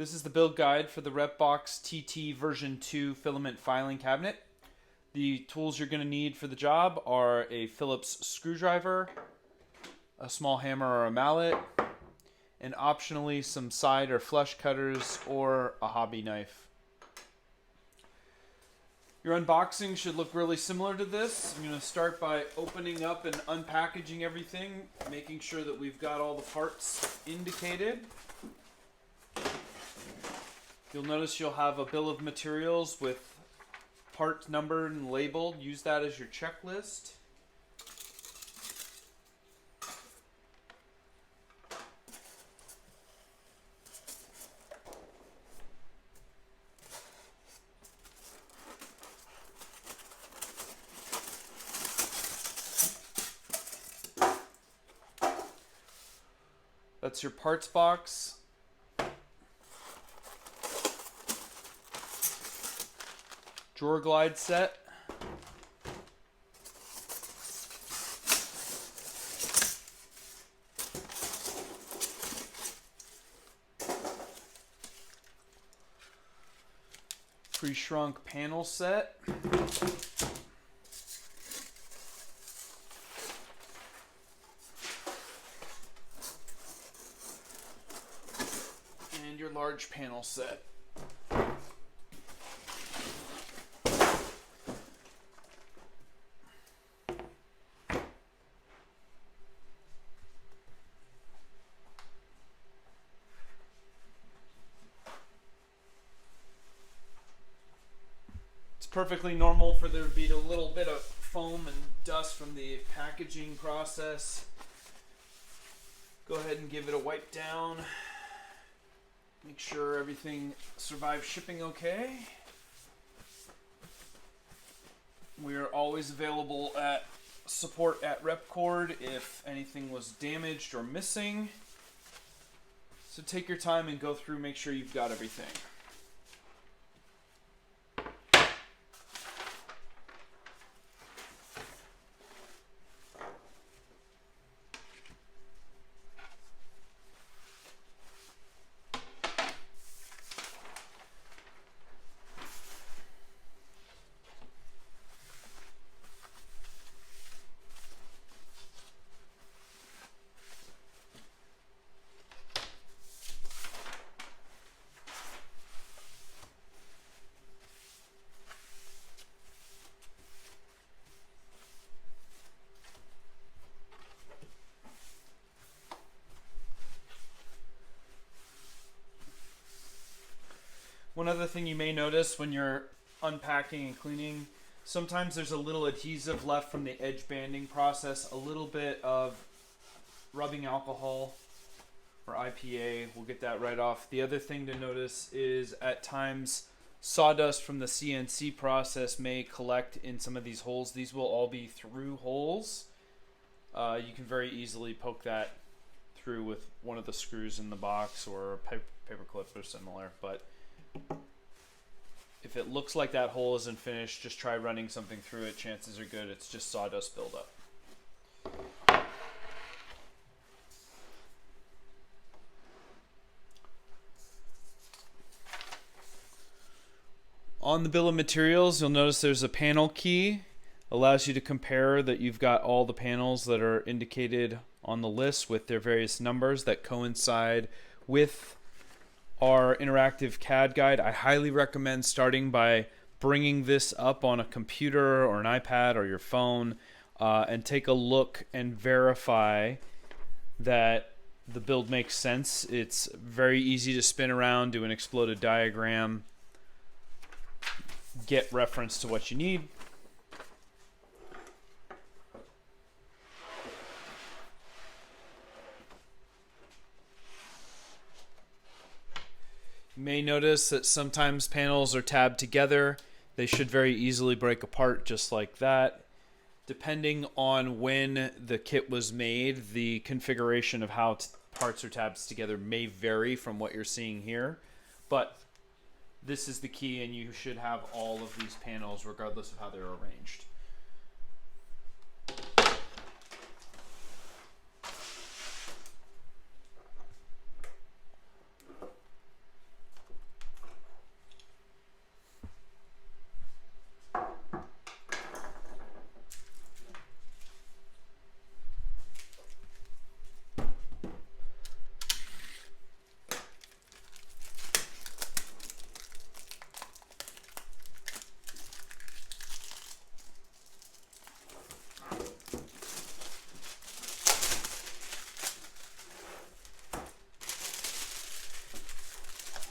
This is the build guide for the RepBox TT version 2 filament filing cabinet. The tools you're going to need for the job are a Phillips screwdriver, a small hammer or a mallet, and optionally some side or flush cutters or a hobby knife. Your unboxing should look really similar to this. I'm going to start by opening up and unpackaging everything, making sure that we've got all the parts indicated. You'll notice you'll have a bill of materials with parts numbered and labeled. Use that as your checklist. That's your parts box. Drawer glide set. Pre-shrunk panel set. And your large panel set. Perfectly normal for there to be a little bit of foam and dust from the packaging process. Go ahead and give it a wipe down. Make sure everything survives shipping okay. We are always available at support at RepCord if anything was damaged or missing. So take your time and go through, make sure you've got everything. One other thing you may notice when you're unpacking and cleaning, sometimes there's a little adhesive left from the edge banding process, a little bit of rubbing alcohol or IPA, we'll get that right off. The other thing to notice is at times sawdust from the CNC process may collect in some of these holes. These will all be through holes. You can very easily poke that through with one of the screws in the box or a paper clip or similar, but if it looks like that hole isn't finished, just try running something through it. Chances are good it's just sawdust buildup. On the bill of materials, you'll notice there's a panel key. Allows you to compare that you've got all the panels that are indicated on the list with their various numbers that coincide with our interactive CAD guide. I highly recommend starting by bringing this up on a computer or an iPad or your phone and take a look and verify that the build makes sense. It's very easy to spin around, do an exploded diagram, get reference to what you need. You may notice that sometimes panels are tabbed together. They should very easily break apart just like that. Depending on when the kit was made, the configuration of how parts are tabbed together may vary from what you're seeing here. But this is the key, and you should have all of these panels regardless of how they're arranged.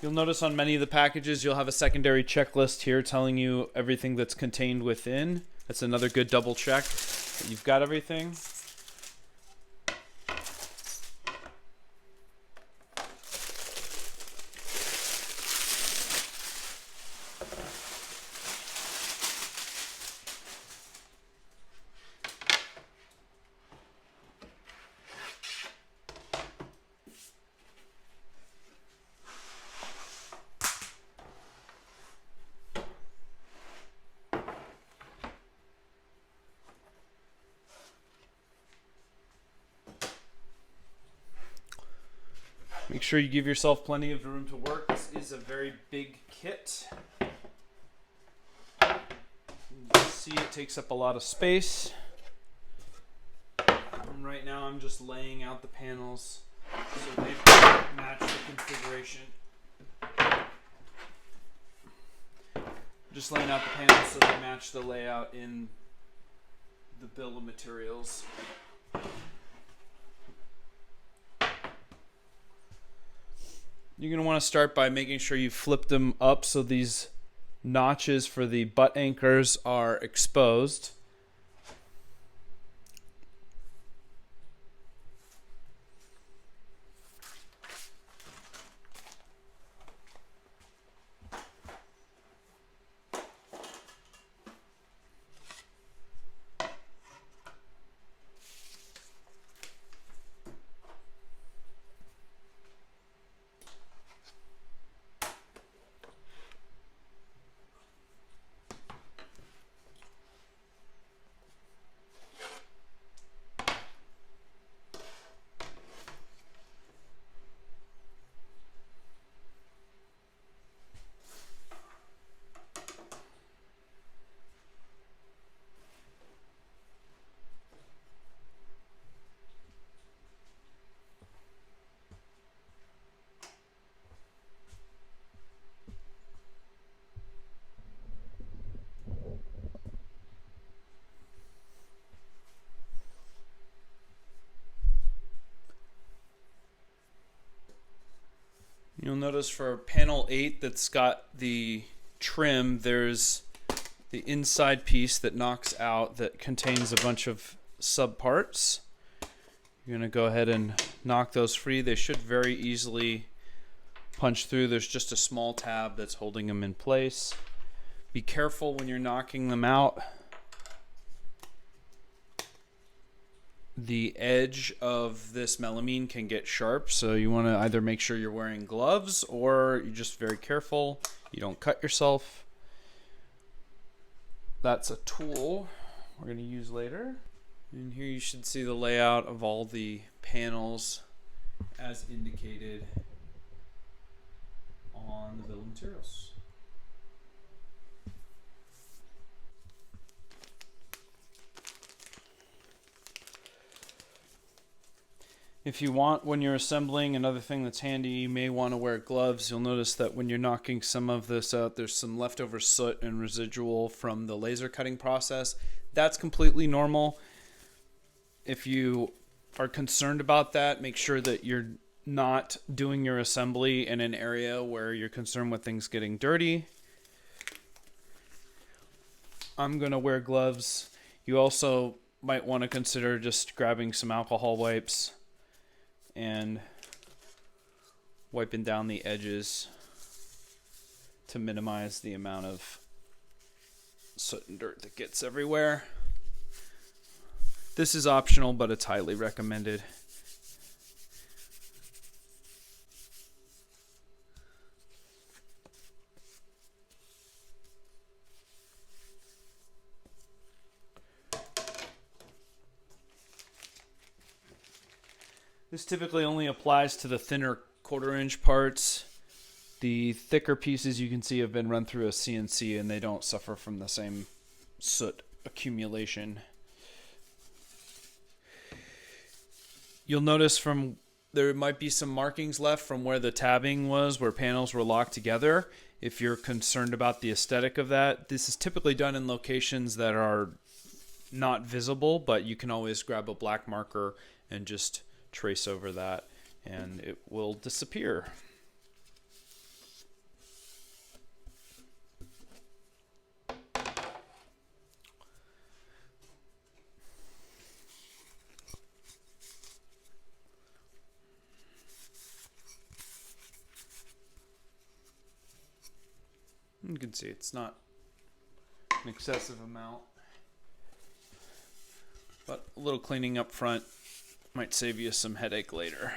You'll notice on many of the packages you'll have a secondary checklist here telling you everything that's contained within. That's another good double check that you've got everything. Make sure you give yourself plenty of room to work. This is a very big kit. You can see it takes up a lot of space. And right now I'm just laying out the panels so they match the configuration. Just laying out the panels so they match the layout in the bill of materials. You're going to want to start by making sure you flip them up so these notches for the butt anchors are exposed. You'll notice for panel 8 that's got the trim, there's the inside piece that knocks out that contains a bunch of subparts. You're going to go ahead and knock those free. They should very easily punch through. There's just a small tab that's holding them in place. Be careful when you're knocking them out. The edge of this melamine can get sharp, so you want to either make sure you're wearing gloves or you're just very careful you don't cut yourself. That's a tool we're going to use later. And here you should see the layout of all the panels as indicated on the bill of materials. If you want, when you're assembling, another thing that's handy, you may want to wear gloves. You'll notice that when you're knocking some of this out, there's some leftover soot and residual from the laser cutting process. That's completely normal. If you are concerned about that, make sure that you're not doing your assembly in an area where you're concerned with things getting dirty. I'm going to wear gloves. You also might want to consider just grabbing some alcohol wipes and wiping down the edges to minimize the amount of soot and dirt that gets everywhere. This is optional, but it's highly recommended. This typically only applies to the thinner 1/4 inch parts. The thicker pieces you can see have been run through a CNC and they don't suffer from the same soot accumulation. You'll notice from there might be some markings left from where the tabbing was, where panels were locked together. If you're concerned about the aesthetic of that, this is typically done in locations that are not visible, but you can always grab a black marker and just trace over that and it will disappear. You can see it's not an excessive amount, but a little cleaning up front might save you some headache later.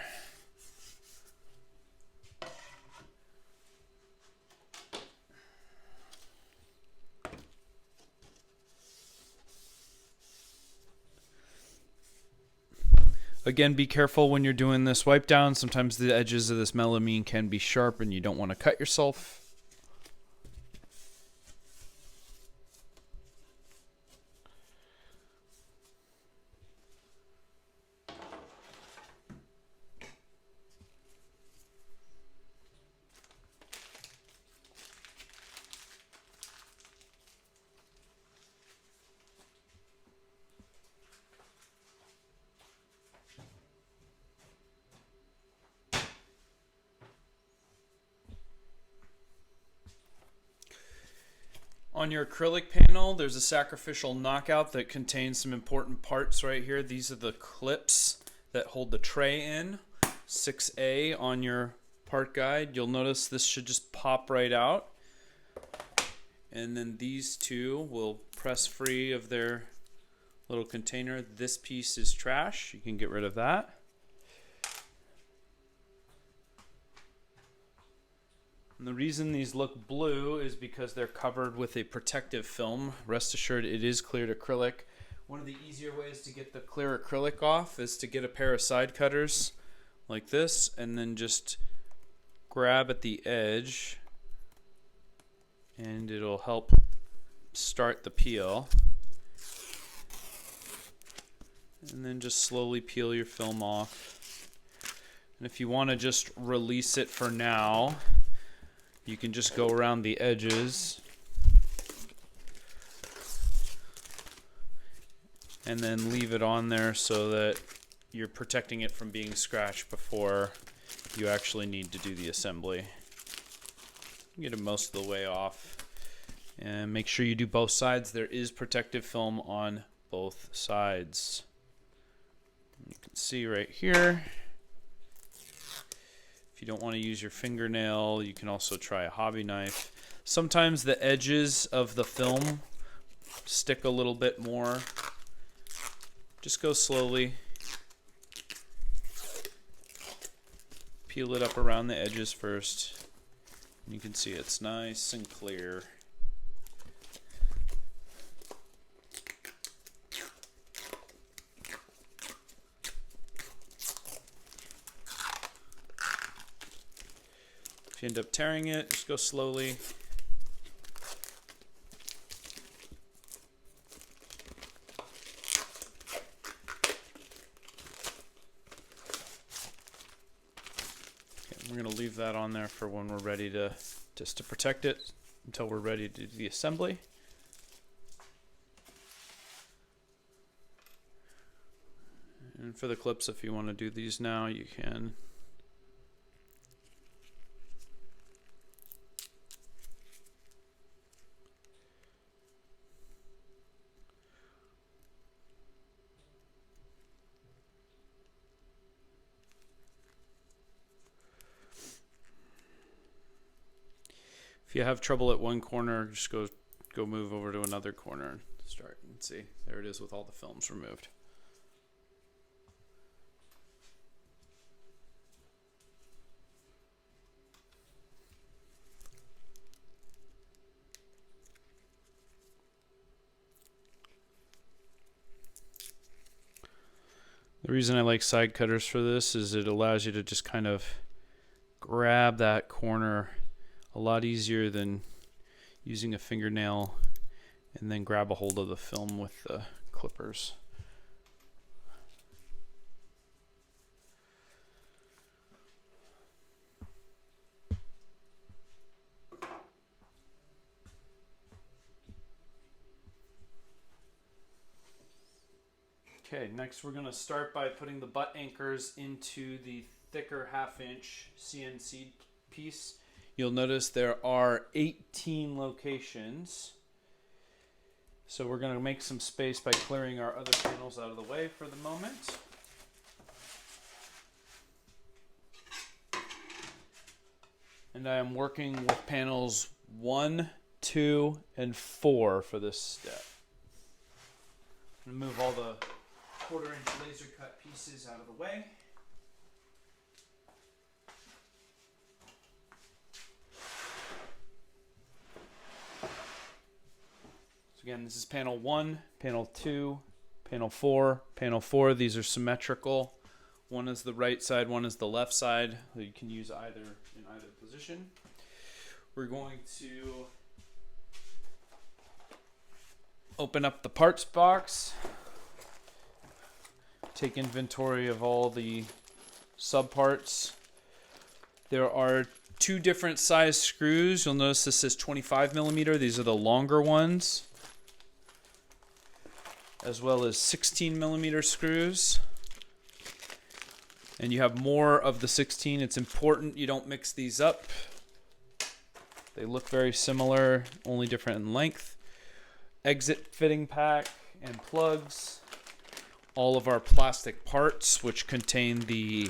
Again, be careful when you're doing this wipe down. Sometimes the edges of this melamine can be sharp and you don't want to cut yourself. On your acrylic panel, there's a sacrificial knockout that contains some important parts right here. These are the clips that hold the tray in. 6A on your part guide. You'll notice this should just pop right out. And then these two will press free of their little container. This piece is trash. You can get rid of that. And the reason these look blue is because they're covered with a protective film. Rest assured, it is cleared acrylic. One of the easier ways to get the clear acrylic off is to get a pair of side cutters like this and then just grab at the edge and it'll help start the peel. And then just slowly peel your film off. And if you want to just release it for now, you can just go around the edges and then leave it on there so that you're protecting it from being scratched before you actually need to do the assembly. Get it most of the way off and make sure you do both sides. There is protective film on both sides. You can see right here. If you don't want to use your fingernail, you can also try a hobby knife. Sometimes the edges of the film stick a little bit more. Just go slowly. Peel it up around the edges first. You can see it's nice and clear. If you end up tearing it, just go slowly. Okay, we're going to leave that on there for when we're ready to, just to protect it until we're ready to do the assembly. And for the clips, if you want to do these now, you can. If you have trouble at one corner, just go move over to another corner and start and see. There it is with all the films removed. The reason I like side cutters for this is it allows you to just kind of grab that corner a lot easier than using a fingernail and then grab a hold of the film with the clippers. Okay, next we're going to start by putting the butt anchors into the thicker 1/2-inch CNC piece. You'll notice there are 18 locations. So we're going to make some space by clearing our other panels out of the way for the moment. And I am working with panels 1, 2, and 4 for this step. I'm going to move all the 1/4-inch laser cut pieces out of the way. So again, this is panel 1, panel 2, panel 4, panel 4. These are symmetrical. One is the right side, one is the left side. You can use either in either position. We're going to open up the parts box, take inventory of all the subparts. There are 2 different size screws. You'll notice this is 25 millimeter. These are the longer ones, as well as 16 millimeter screws. And you have more of the 16. It's important you don't mix these up. They look very similar, only different in length. Exit fitting pack and plugs. All of our plastic parts, which contain the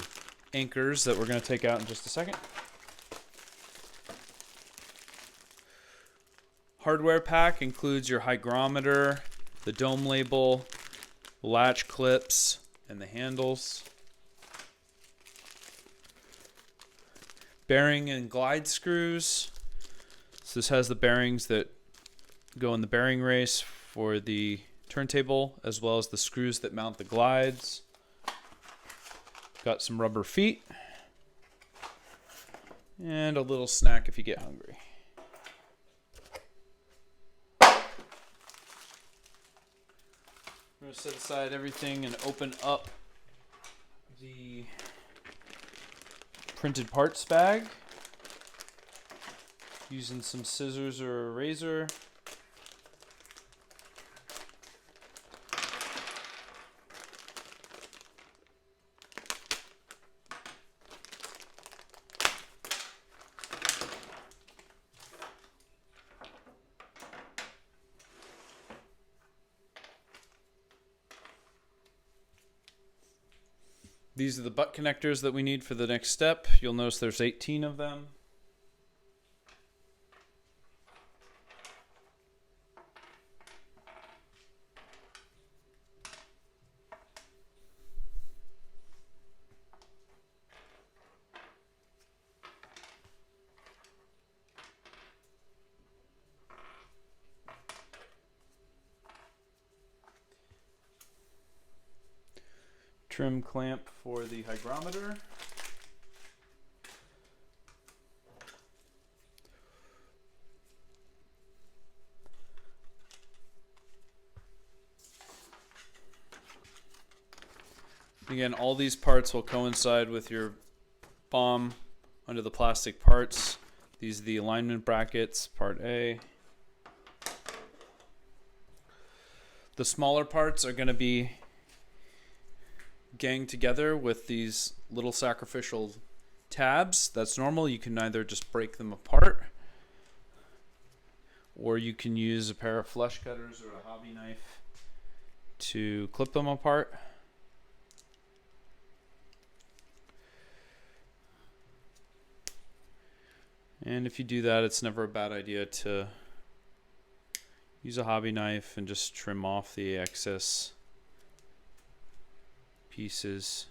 anchors that we're going to take out in just a second. Hardware pack includes your hygrometer, the dome label, latch clips, and the handles. Bearing and glide screws. So this has the bearings that go in the bearing race for the turntable, as well as the screws that mount the glides. Got some rubber feet. And a little snack if you get hungry. I'm going to set aside everything and open up the printed parts bag using some scissors or a razor. These are the butt connectors that we need for the next step. You'll notice there's 18 of them. Trim clamp for the hygrometer. Again, all these parts will coincide with your BOM under the plastic parts. These are the alignment brackets, part A. The smaller parts are going to be gang together with these little sacrificial tabs. That's normal. You can either just break them apart, or you can use a pair of flush cutters or a hobby knife to clip them apart. And if you do that, it's never a bad idea to use a hobby knife and just trim off the excess pieces.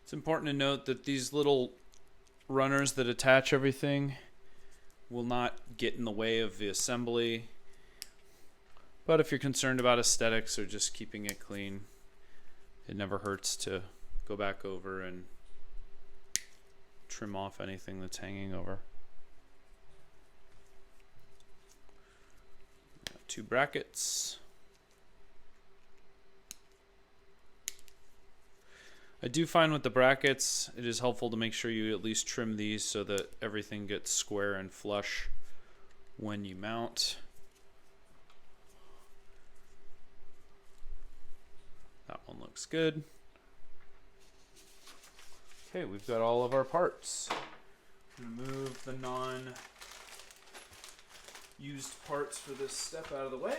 It's important to note that these little runners that attach everything will not get in the way of the assembly. But if you're concerned about aesthetics or just keeping it clean, it never hurts to go back over and trim off anything that's hanging over. 2 brackets. I do find with the brackets, it is helpful to make sure you at least trim these so that everything gets square and flush when you mount. That one looks good. Okay, we've got all of our parts. I'm going to move the non-used parts for this step out of the way.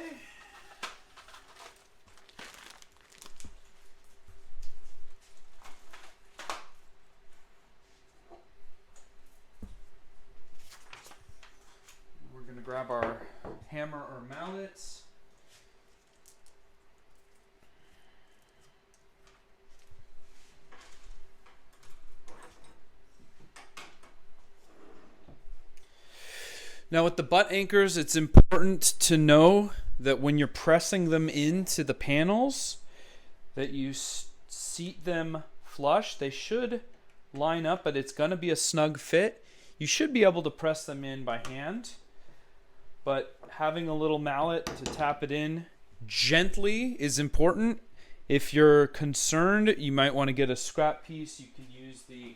Now with the butt anchors, it's important to know that when you're pressing them into the panels, that you seat them flush. They should line up, but it's going to be a snug fit. You should be able to press them in by hand, but having a little mallet to tap it in gently is important. If you're concerned, you might want to get a scrap piece. You can use the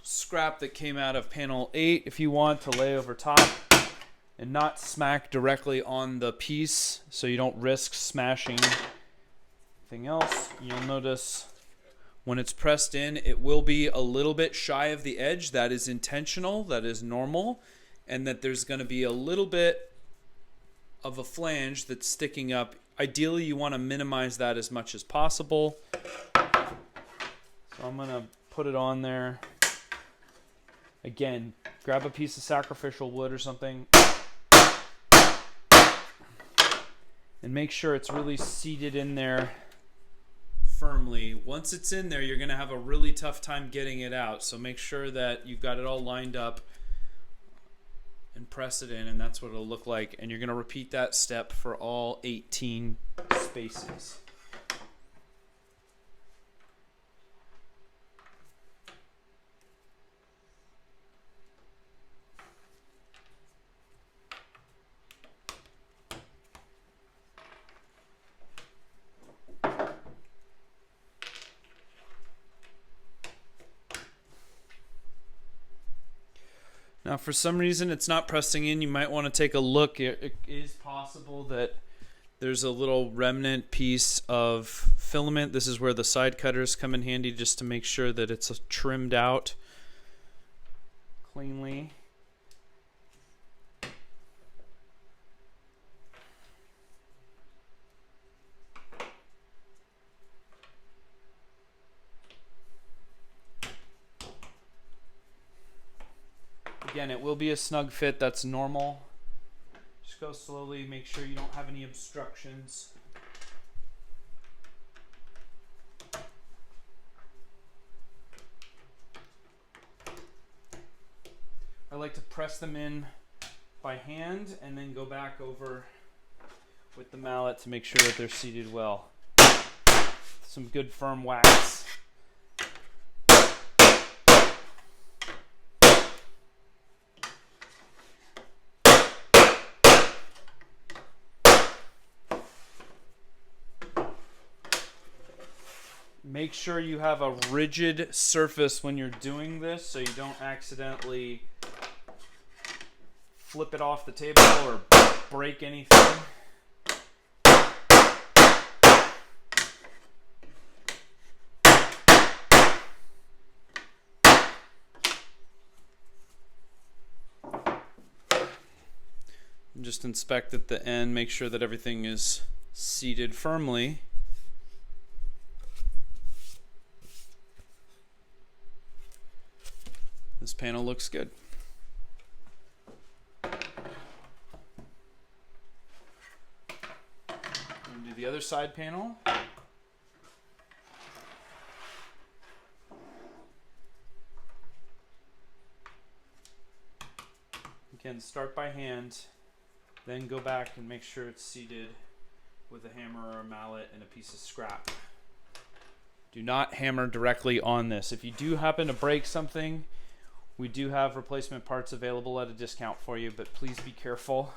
scrap that came out of panel 8 if you want to lay over top and not smack directly on the piece so you don't risk smashing anything else. You'll notice when it's pressed in, it will be a little bit shy of the edge. That is intentional, that is normal, and that there's going to be a little bit of a flange that's sticking up. Ideally, you want to minimize that as much as possible. So I'm going to put it on there. Again, grab a piece of sacrificial wood or something and make sure it's really seated in there firmly. Once it's in there, you're going to have a really tough time getting it out. So make sure that you've got it all lined up and press it in, and that's what it'll look like. And you're going to repeat that step for all 18 spaces. Now, for some reason it's not pressing in, you might want to take a look. It is possible that there's a little remnant piece of filament. This is where the side cutters come in handy, just to make sure that it's trimmed out cleanly. Again, it will be a snug fit. That's normal. Just go slowly. Make sure you don't have any obstructions. I like to press them in by hand and then go back over with the mallet to make sure that they're seated well. Some good firm wax. Make sure you have a rigid surface when you're doing this so you don't accidentally flip it off the table or break anything. And just inspect at the end, make sure that everything is seated firmly. This panel looks good. And do the other side panel. Again, start by hand, then go back and make sure it's seated with a hammer or a mallet and a piece of scrap. Do not hammer directly on this. If you do happen to break something, we do have replacement parts available at a discount for you, but please be careful.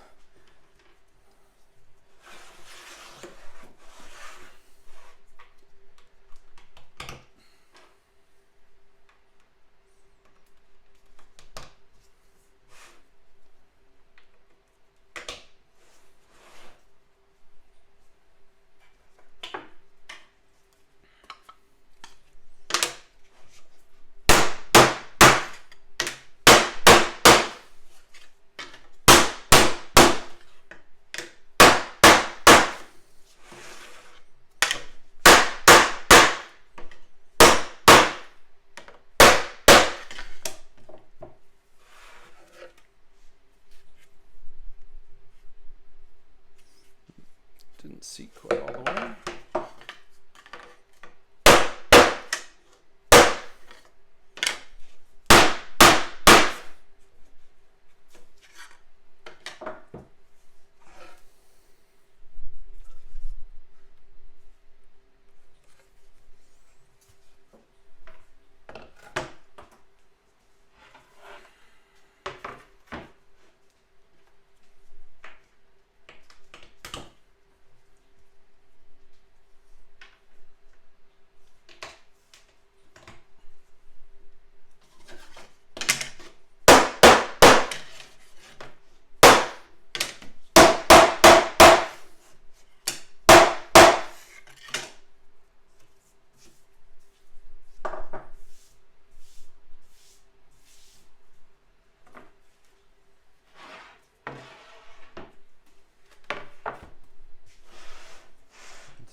Didn't seat quite all the way.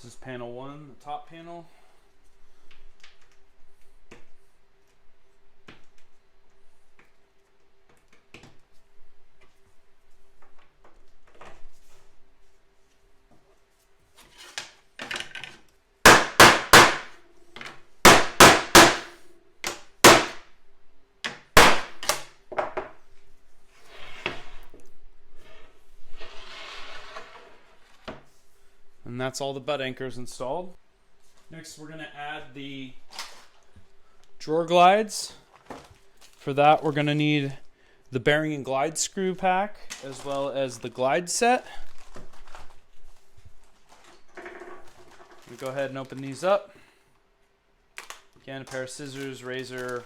This is panel 1, the top panel. And that's all the butt anchors installed. Next, we're going to add the drawer glides. For that, we're going to need the bearing and glide screw pack, as well as the glide set. We go ahead and open these up. Again, a pair of scissors, razor,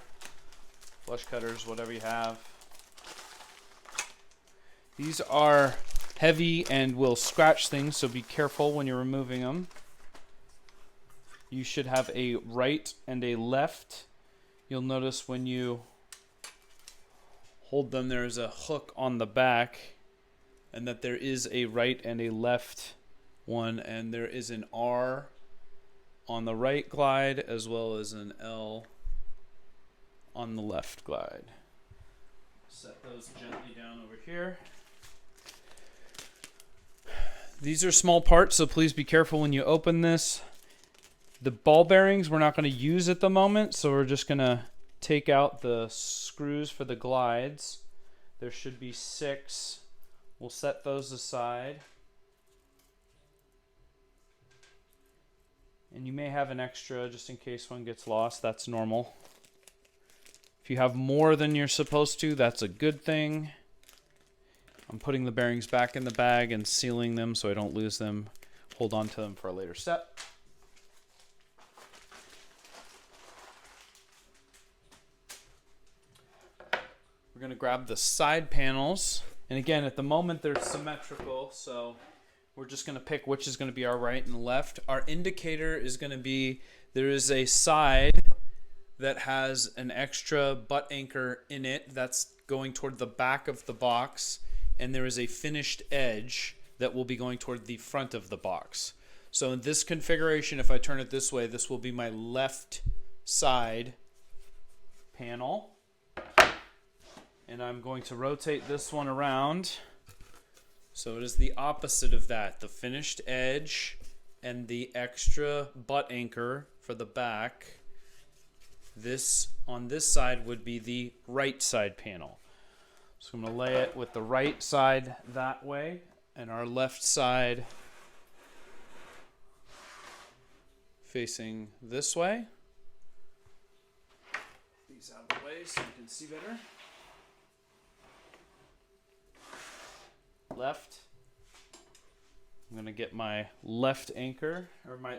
flush cutters, whatever you have. These are heavy and will scratch things, so be careful when you're removing them. You should have a right and a left. You'll notice when you hold them, there's a hook on the back, and that there is a right and a left one, and there is an R on the right glide as well as an L on the left glide. Set those gently down over here. These are small parts, so please be careful when you open this. The ball bearings we're not going to use at the moment, so we're just going to take out the screws for the glides. There should be 6. We'll set those aside. And you may have an extra just in case one gets lost. That's normal. If you have more than you're supposed to, that's a good thing. I'm putting the bearings back in the bag and sealing them so I don't lose them. Hold on to them for a later step. We're going to grab the side panels. And again, at the moment they're symmetrical, so we're just going to pick which is going to be our right and left. Our indicator is going to be, there is a side that has an extra butt anchor in it that's going toward the back of the box. And there is a finished edge that will be going toward the front of the box. So in this configuration, if I turn it this way, this will be my left side panel. And I'm going to rotate this one around. So it is the opposite of that, the finished edge and the extra butt anchor for the back. This on this side would be the right side panel. So I'm going to lay it with the right side that way and our left side facing this way. These out of the way so you can see better. Left. I'm going to get my left anchor, or my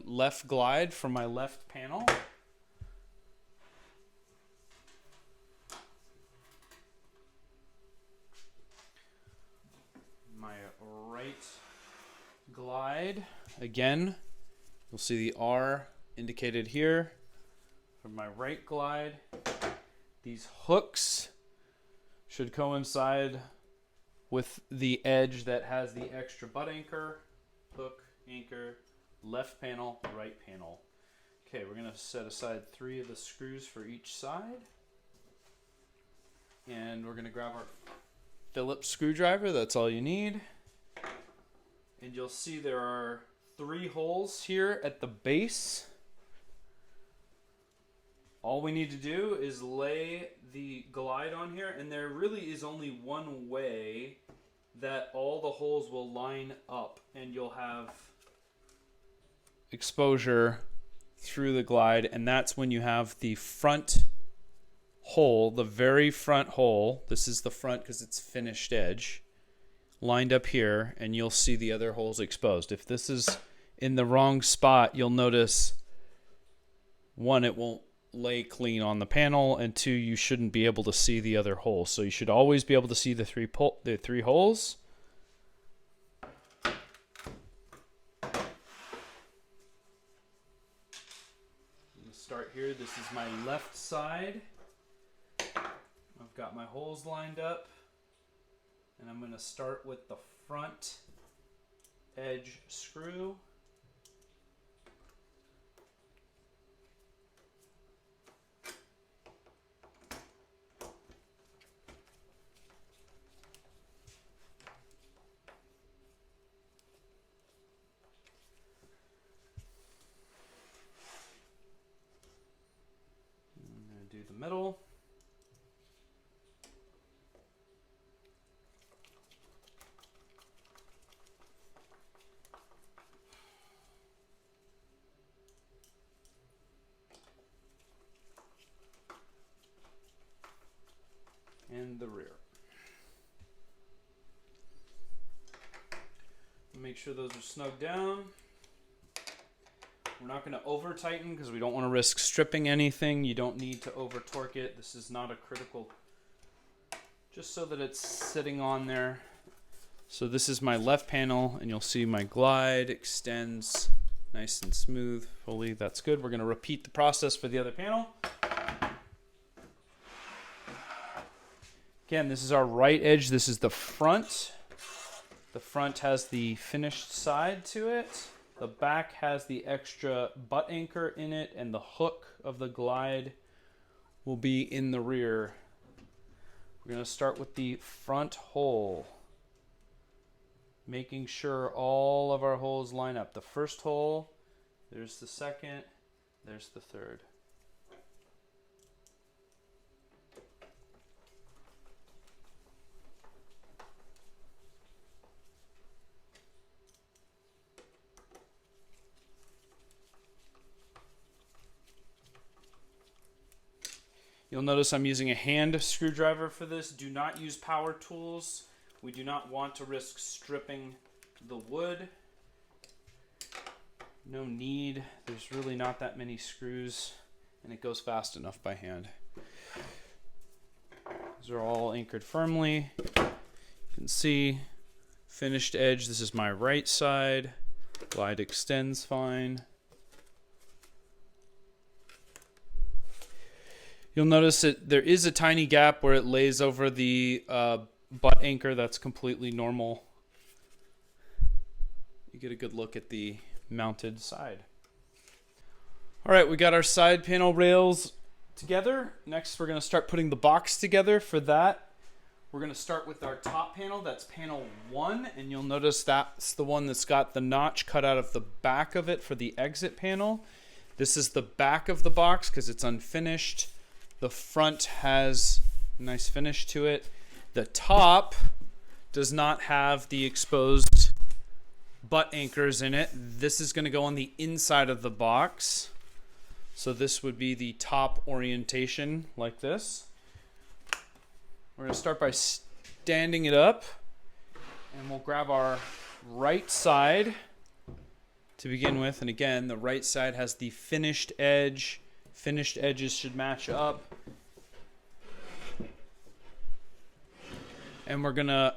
left glide from my left panel. My right glide, again, you'll see the R indicated here for my right glide. These hooks should coincide with the edge that has the extra butt anchor, hook, anchor, left panel, right panel. Okay, we're going to set aside 3 of the screws for each side. And we're going to grab our Phillips screwdriver, that's all you need. And you'll see there are 3 holes here at the base. All we need to do is lay the glide on here, and there really is only one way that all the holes will line up, and you'll have exposure through the glide, and that's when you have the front hole, the very front hole, this is the front because it's finished edge, lined up here, and you'll see the other holes exposed. If this is in the wrong spot, you'll notice, 1, it won't lay clean on the panel, and 2, you shouldn't be able to see the other holes. So you should always be able to see the 3 holes. I'm going to start here. This is my left side. I've got my holes lined up, and I'm going to start with the front edge screw middle. And the rear. Make sure those are snug down. We're not going to over tighten because we don't want to risk stripping anything. You don't need to over torque it. This is not a critical, just so that it's sitting on there. So this is my left panel, and you'll see my glide extends nice and smooth fully. That's good. We're going to repeat the process for the other panel. Again, this is our right edge. This is the front. The front has the finished side to it. The back has the extra butt anchor in it, and the hook of the glide will be in the rear. We're going to start with the front hole, making sure all of our holes line up. The first hole, there's the second, there's the third. You'll notice I'm using a hand screwdriver for this. Do not use power tools. We do not want to risk stripping the wood. No need. There's really not that many screws, and it goes fast enough by hand. These are all anchored firmly. You can see finished edge. This is my right side. Glide extends fine. You'll notice that there is a tiny gap where it lays over the butt anchor. That's completely normal. You get a good look at the mounted side. All right, we got our side panel rails together. Next, we're going to start putting the box together. For that, we're going to start with our top panel. That's panel 1, and you'll notice that's the one that's got the notch cut out of the back of it for the exit panel. This is the back of the box because it's unfinished. The front has a nice finish to it. The top does not have the exposed butt anchors in it. This is going to go on the inside of the box. So this would be the top orientation like this. We're going to start by standing it up, and we'll grab our right side to begin with. And again, the right side has the finished edge. Finished edges should match up. And we're going to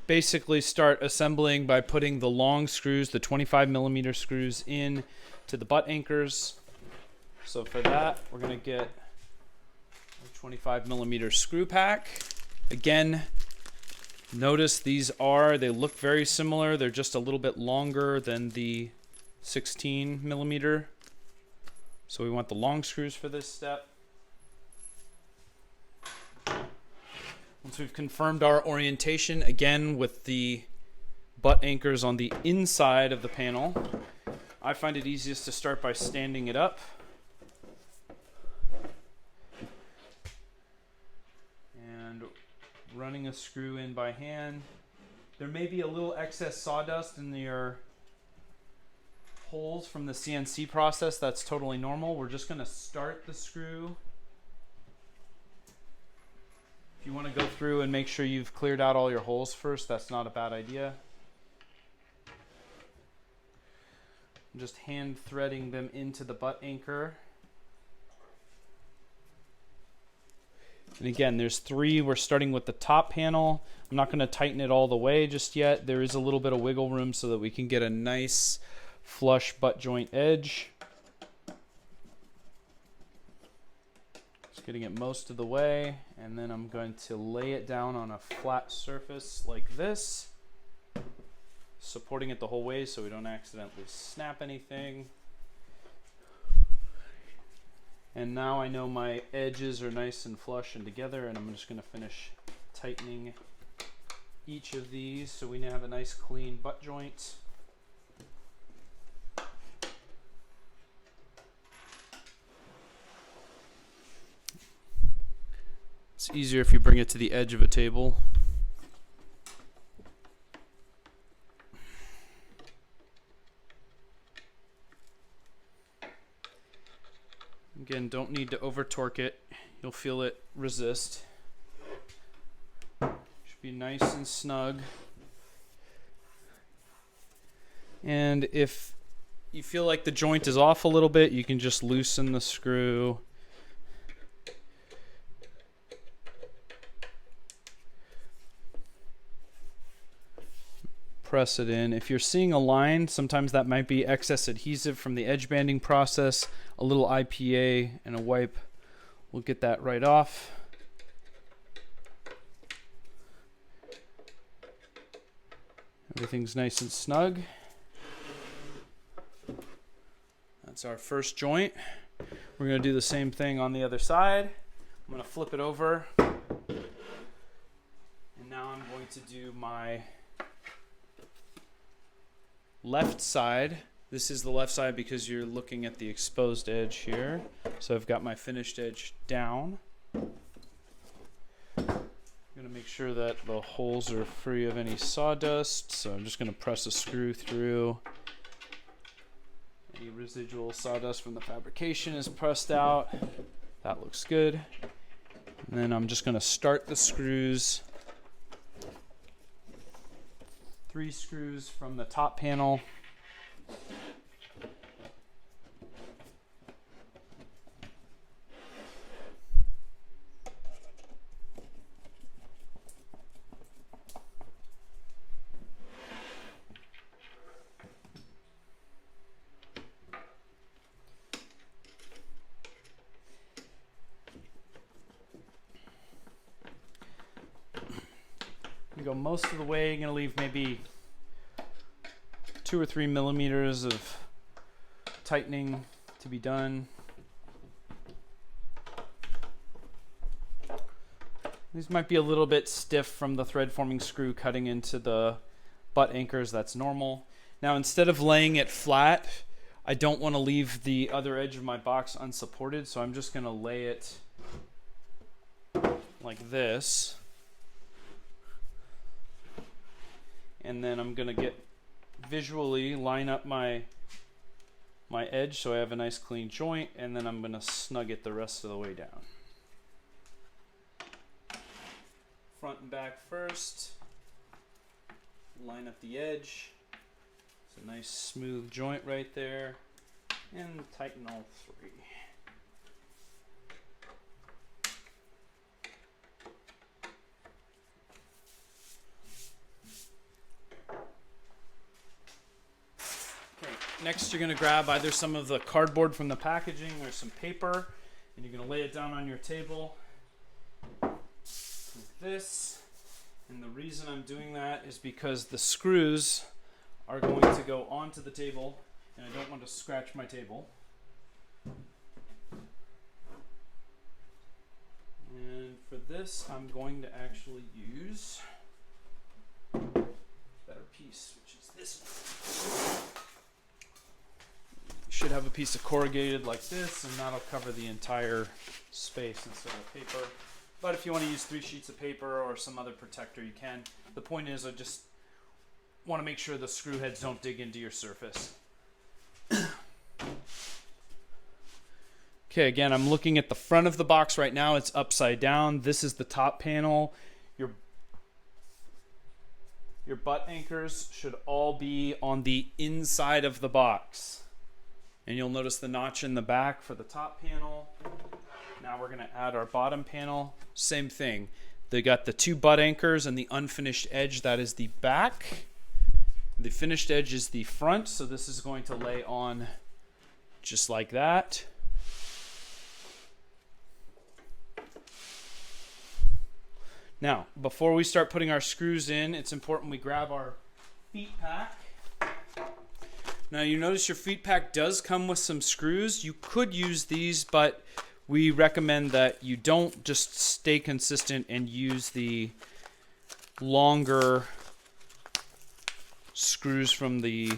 basically start assembling by putting the long screws, the 25mm screws, in to the butt anchors. So for that, we're going to get a 25mm screw pack. Again, notice they look very similar. They're just a little bit longer than the 16mm. So we want the long screws for this step. Once we've confirmed our orientation, again with the butt anchors on the inside of the panel, I find it easiest to start by standing it up. And running a screw in by hand. There may be a little excess sawdust in your holes from the CNC process. That's totally normal. We're just going to start the screw. If you want to go through and make sure you've cleared out all your holes first, that's not a bad idea. I'm just hand threading them into the butt anchor. And again, there's 3. We're starting with the top panel. I'm not going to tighten it all the way just yet. There is a little bit of wiggle room so that we can get a nice flush butt joint edge. Just getting it most of the way, and then I'm going to lay it down on a flat surface like this, supporting it the whole way so we don't accidentally snap anything. And now I know my edges are nice and flush and together, and I'm just going to finish tightening each of these so we now have a nice clean butt joint. It's easier if you bring it to the edge of a table. Again, don't need to over torque it. You'll feel it resist. Should be nice and snug. And if you feel like the joint is off a little bit, you can just loosen the screw. Press it in. If you're seeing a line, sometimes that might be excess adhesive from the edge banding process. A little IPA and a wipe will get that right off. Everything's nice and snug. That's our first joint. We're going to do the same thing on the other side. I'm going to flip it over. And now I'm going to do my left side. This is the left side because you're looking at the exposed edge here. So I've got my finished edge down. I'm going to make sure that the holes are free of any sawdust. So I'm just going to press a screw through. Any residual sawdust from the fabrication is pressed out. That looks good. And then I'm just going to start the screws. 3 screws from the top panel. You go most of the way. You're going to leave maybe 2 or 3 millimeters of tightening to be done. These might be a little bit stiff from the thread forming screw cutting into the butt anchors. That's normal. Now, instead of laying it flat, I don't want to leave the other edge of my box unsupported, so I'm just going to lay it like this. And then I'm going to get visually line up my edge so I have a nice clean joint, and then I'm going to snug it the rest of the way down. Front and back first. Line up the edge. It's a nice smooth joint right there. And tighten all 3. Next, you're going to grab either some of the cardboard from the packaging or some paper, and you're going to lay it down on your table like this. And the reason I'm doing that is because the screws are going to go onto the table, and I don't want to scratch my table. And for this, I'm going to actually use a better piece, which is this one. Should have a piece of corrugated like this, and that'll cover the entire space instead of paper. But if you want to use 3 sheets of paper or some other protector, you can. The point is, I just want to make sure the screw heads don't dig into your surface. Okay, again, I'm looking at the front of the box right now. It's upside down. This is the top panel. Your butt anchors should all be on the inside of the box. And you'll notice the notch in the back for the top panel. Now we're going to add our bottom panel. Same thing. They got the 2 butt anchors and the unfinished edge. That is the back. The finished edge is the front. So this is going to lay on just like that. Now, before we start putting our screws in, it's important we grab our feet pack. Now you notice your feet pack does come with some screws. You could use these, but we recommend that you don't. Just stay consistent and use the longer screws from the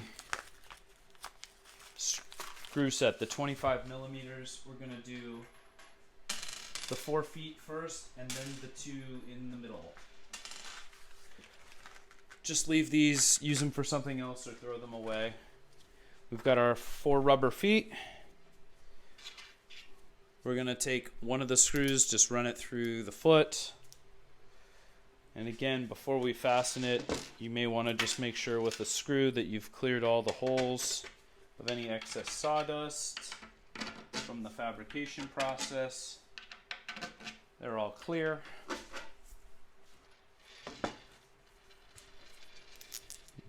screw set, the 25 millimeters. We're going to do the 4 feet first and then the 2 in the middle. Just leave these, use them for something else or throw them away. We've got our 4 rubber feet. We're going to take one of the screws, just run it through the foot. And again, before we fasten it, you may want to just make sure with the screw that you've cleared all the holes of any excess sawdust from the fabrication process. They're all clear.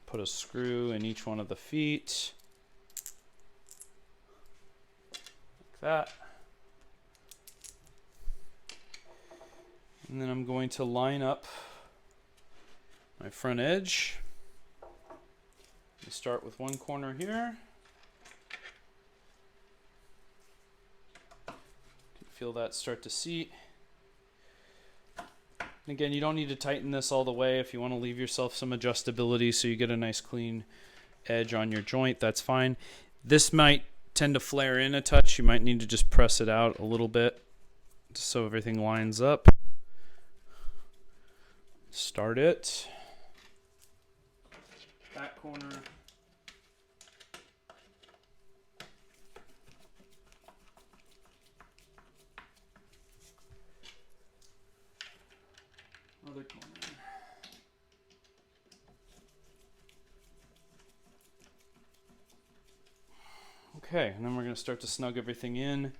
Put a screw in each one of the feet. Like that. And then I'm going to line up my front edge. We start with one corner here. Feel that start to seat. And again, you don't need to tighten this all the way. If you want to leave yourself some adjustability so you get a nice clean edge on your joint, that's fine. This might tend to flare in a touch. You might need to just press it out a little bit so everything lines up. Start it. Back corner. Other corner. Okay, and then we're going to start to snug everything in.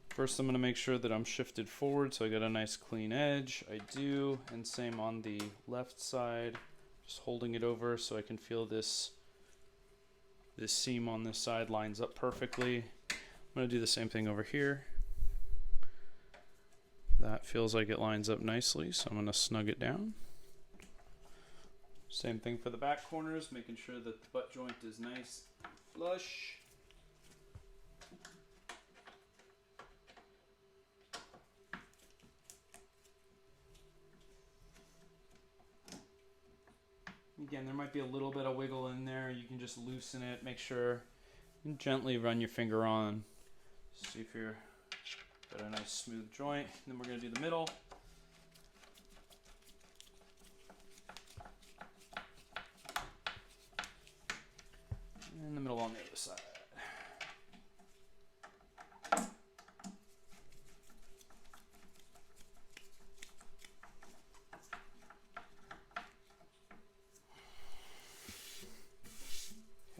First, I'm going to make sure that I'm shifted forward so I got a nice clean edge. I do, and same on the left side. Just holding it over so I can feel this seam on this side lines up perfectly. I'm going to do the same thing over here. That feels like it lines up nicely, so I'm going to snug it down. Same thing for the back corners, making sure that the butt joint is nice, flush. Again, there might be a little bit of wiggle in there. You can just loosen it, make sure, and gently run your finger on. See if you're got a nice smooth joint. Then we're going to do the middle. And the middle on the other side.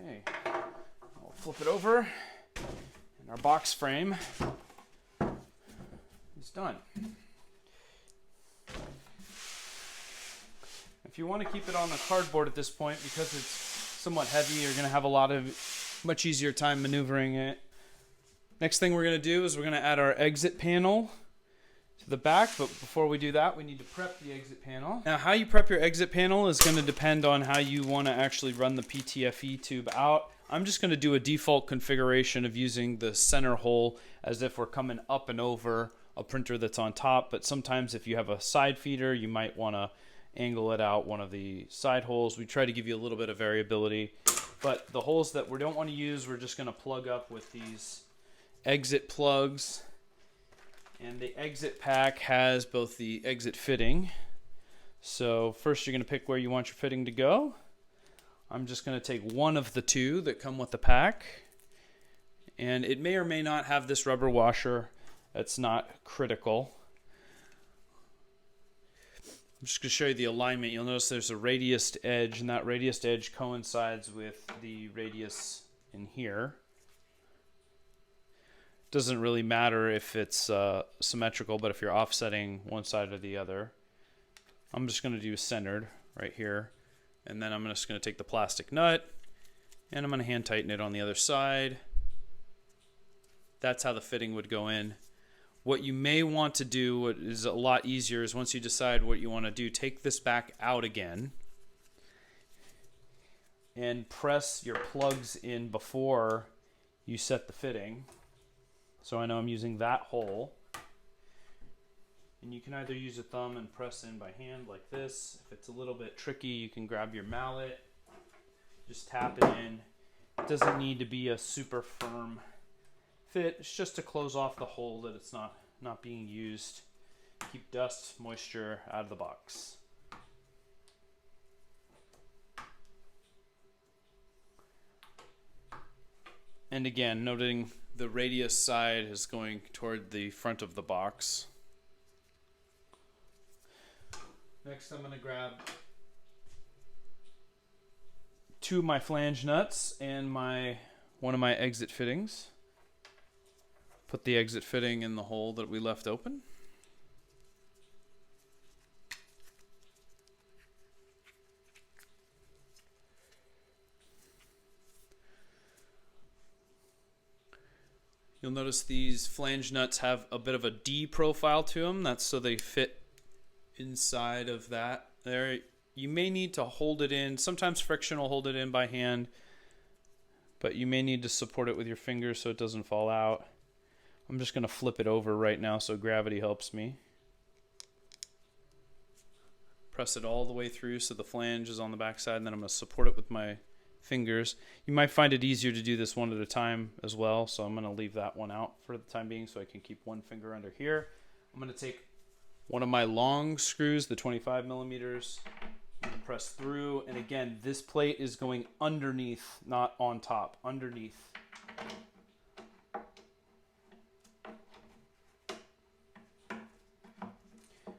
Okay, I'll flip it over, and our box frame is done. If you want to keep it on the cardboard at this point, because it's somewhat heavy, you're going to have much easier time maneuvering it. Next thing we're going to do is we're going to add our exit panel to the back, but before we do that, we need to prep the exit panel. Now, how you prep your exit panel is going to depend on how you want to actually run the PTFE tube out. I'm just going to do a default configuration of using the center hole as if we're coming up and over a printer that's on top, but sometimes if you have a side feeder, you might want to angle it out one of the side holes. We try to give you a little bit of variability, but the holes that we don't want to use, we're just going to plug up with these exit plugs. And the exit pack has both the exit fitting. So first you're going to pick where you want your fitting to go. I'm just going to take one of the two that come with the pack. And it may or may not have this rubber washer. That's not critical. I'm just going to show you the alignment. You'll notice there's a radiused edge, and that radiused edge coincides with the radius in here. Doesn't really matter if it's symmetrical, but if you're offsetting one side or the other. I'm just going to do centered right here. And then I'm just going to take the plastic nut, and I'm going to hand tighten it on the other side. That's how the fitting would go in. What you may want to do, what is a lot easier, is once you decide what you want to do, take this back out again and press your plugs in before you set the fitting. So I know I'm using that hole. And you can either use a thumb and press in by hand like this. If it's a little bit tricky, you can grab your mallet, just tap it in. It doesn't need to be a super firm fit. It's just to close off the hole that it's not not being used. Keep dust, moisture out of the box. And again, noting the radius side is going toward the front of the box. Next, I'm going to grab 2 of my flange nuts and one of my exit fittings. Put the exit fitting in the hole that we left open. You'll notice these flange nuts have a bit of a D profile to them. That's so they fit inside of that there. You may need to hold it in. Sometimes friction will hold it in by hand, but you may need to support it with your fingers so it doesn't fall out. I'm just going to flip it over right now so gravity helps me. Press it all the way through so the flange is on the back side, and then I'm going to support it with my fingers. You might find it easier to do this one at a time as well, so I'm going to leave that one out for the time being so I can keep one finger under here. I'm going to take one of my long screws, the 25 millimeters, and press through, and again, this plate is going underneath, not on top, underneath.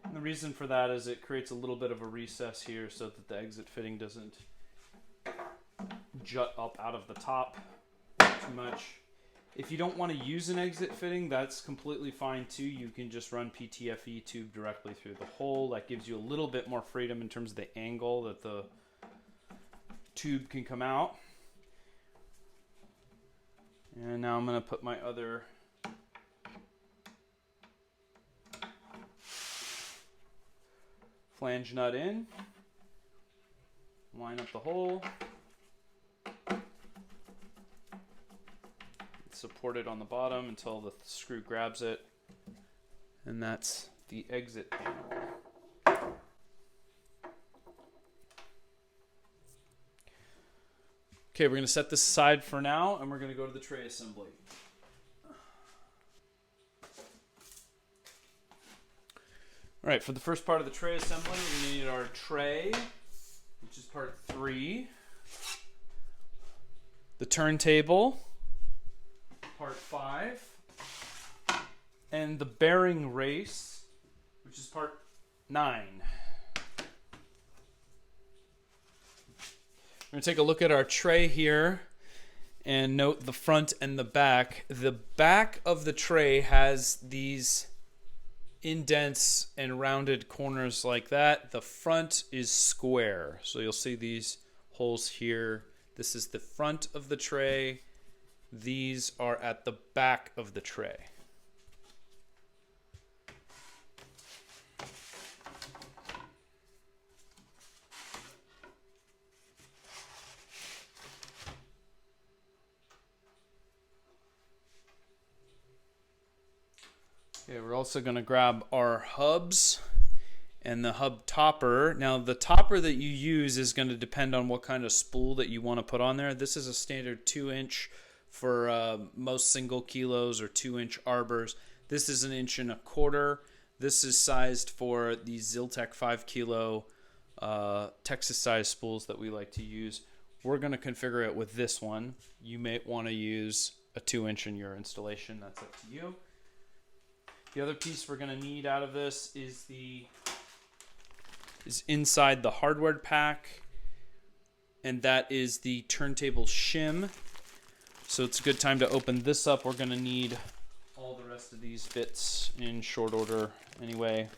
And the reason for that is it creates a little bit of a recess here so that the exit fitting doesn't jut up out of the top too much. If you don't want to use an exit fitting, that's completely fine too. You can just run PTFE tube directly through the hole. That gives you a little bit more freedom in terms of the angle that the tube can come out. And now I'm going to put my other flange nut in, line up the hole, support it on the bottom until the screw grabs it, and that's the exit panel. Okay, we're going to set this aside for now, and we're going to go to the tray assembly. All right, for the first part of the tray assembly, we need our tray, which is part 3, the turntable, part 5, and the bearing race, which is part 9. We're going to take a look at our tray here and note the front and the back. The back of the tray has these indents and rounded corners like that. The front is square, so you'll see these holes here. This is the front of the tray. These are at the back of the tray. Okay, we're also going to grab our hubs and the hub topper. Now the topper that you use is going to depend on what kind of spool that you want to put on there. This is a standard 2-inch for most single kilos or 2-inch arbors. This is 1 1/4 inches. This is sized for the Ziltech 5 kilo Texas size spools that we like to use. We're going to configure it with this one. You may want to use a 2-inch in your installation. That's up to you. The other piece we're going to need out of this is inside the hardware pack, and that is the turntable shim. So it's a good time to open this up. We're going to need all the rest of these bits in short order anyway.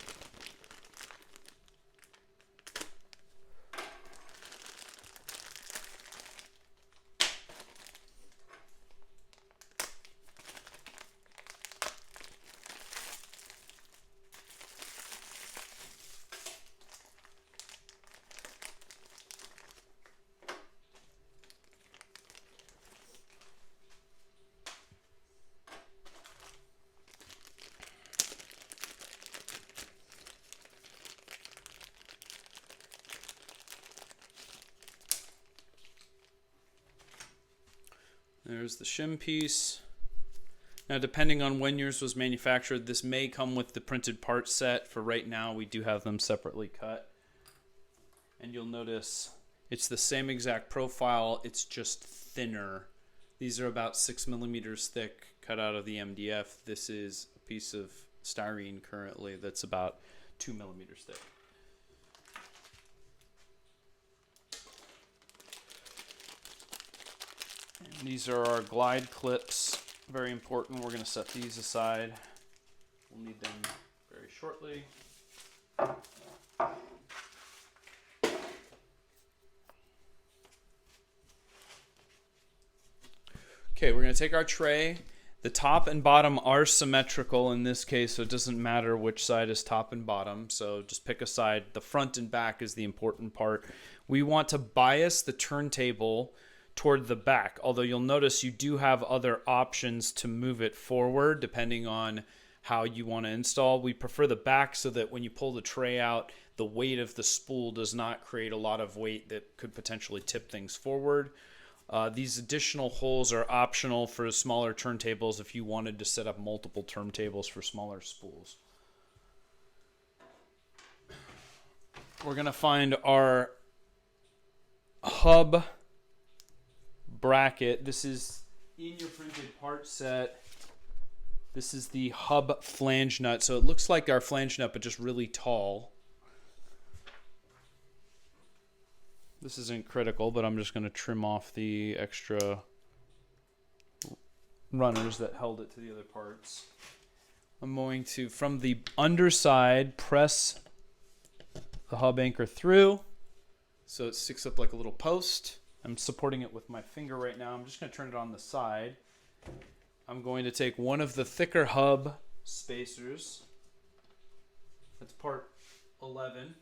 There's the shim piece. Now, depending on when yours was manufactured, this may come with the printed part set. For right now, we do have them separately cut. And you'll notice it's the same exact profile, it's just thinner. These are about 6 millimeters thick, cut out of the MDF. This is a piece of styrene currently that's about 2 millimeters thick. And these are our glide clips. Very important. We're going to set these aside. We'll need them very shortly. Okay, we're going to take our tray. The top and bottom are symmetrical in this case, so it doesn't matter which side is top and bottom. So just pick a side. The front and back is the important part. We want to bias the turntable toward the back, although you'll notice you do have other options to move it forward depending on how you want to install. We prefer the back so that when you pull the tray out, the weight of the spool does not create a lot of weight that could potentially tip things forward. These additional holes are optional for smaller turntables if you wanted to set up multiple turntables for smaller spools. We're going to find our hub bracket. This is in your printed part set. This is the hub flange nut. So it looks like our flange nut, but just really tall. This isn't critical, but I'm just going to trim off the extra runners that held it to the other parts. I'm going to, from the underside, press the hub anchor through so it sticks up like a little post. I'm supporting it with my finger right now. I'm just going to turn it on the side. I'm going to take one of the thicker hub spacers. That's part 11.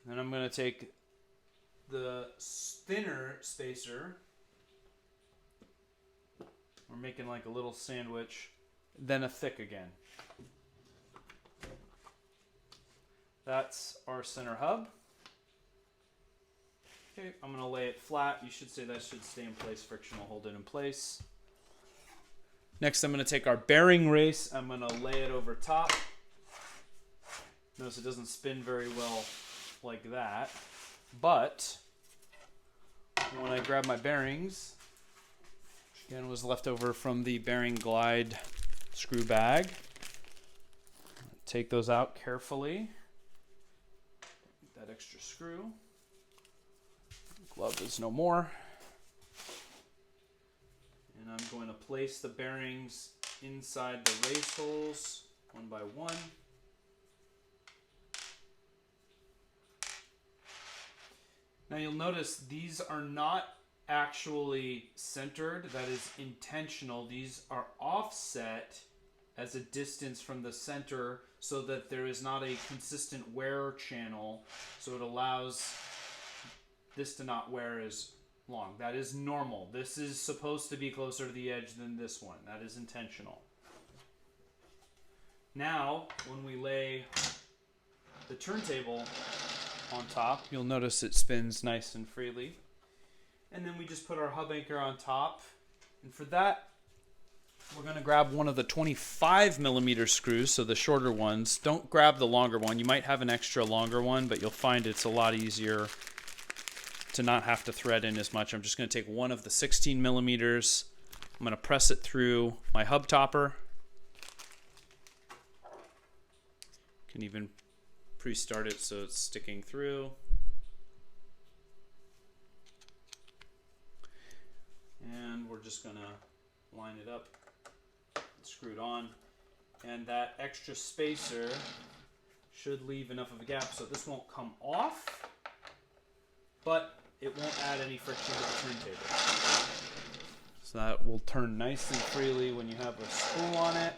Then I'm going to take the thinner spacer. We're making like a little sandwich. Then a thick again. That's our center hub. Okay, I'm going to lay it flat. You should say that should stay in place. Friction will hold it in place. Next, I'm going to take our bearing race. I'm going to lay it over top. Notice it doesn't spin very well like that. But when I grab my bearings, which again was left over from the bearing glide screw bag, take those out carefully. That extra screw. Glove is no more. And I'm going to place the bearings inside the race holes one by one. Now you'll notice these are not actually centered. That is intentional. These are offset as a distance from the center so that there is not a consistent wear channel. So it allows this to not wear as long. That is normal. This is supposed to be closer to the edge than this one. That is intentional. Now, when we lay the turntable on top, you'll notice it spins nice and freely. And then we just put our hub anchor on top. And for that, we're going to grab one of the 25 millimeter screws, so the shorter ones. Don't grab the longer one. You might have an extra longer one, but you'll find it's a lot easier to not have to thread in as much. I'm just going to take one of the 16 millimeters. I'm going to press it through my hub topper. Can even pre-start it so it's sticking through. And we're just going to line it up, screw it on. And that extra spacer should leave enough of a gap so this won't come off, but it won't add any friction to the turntable. So that will turn nice and freely when you have a spool on it,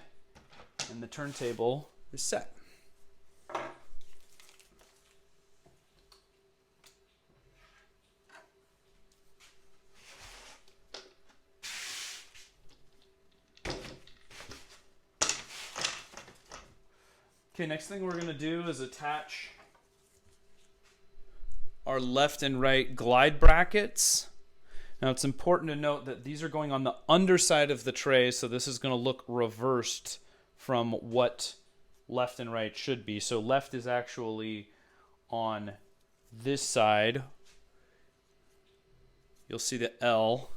and the turntable is set. Okay, next thing we're going to do is attach our left and right glide brackets. Now it's important to note that these are going on the underside of the tray, so this is going to look reversed from what left and right should be. So left is actually on this side. You'll see the L.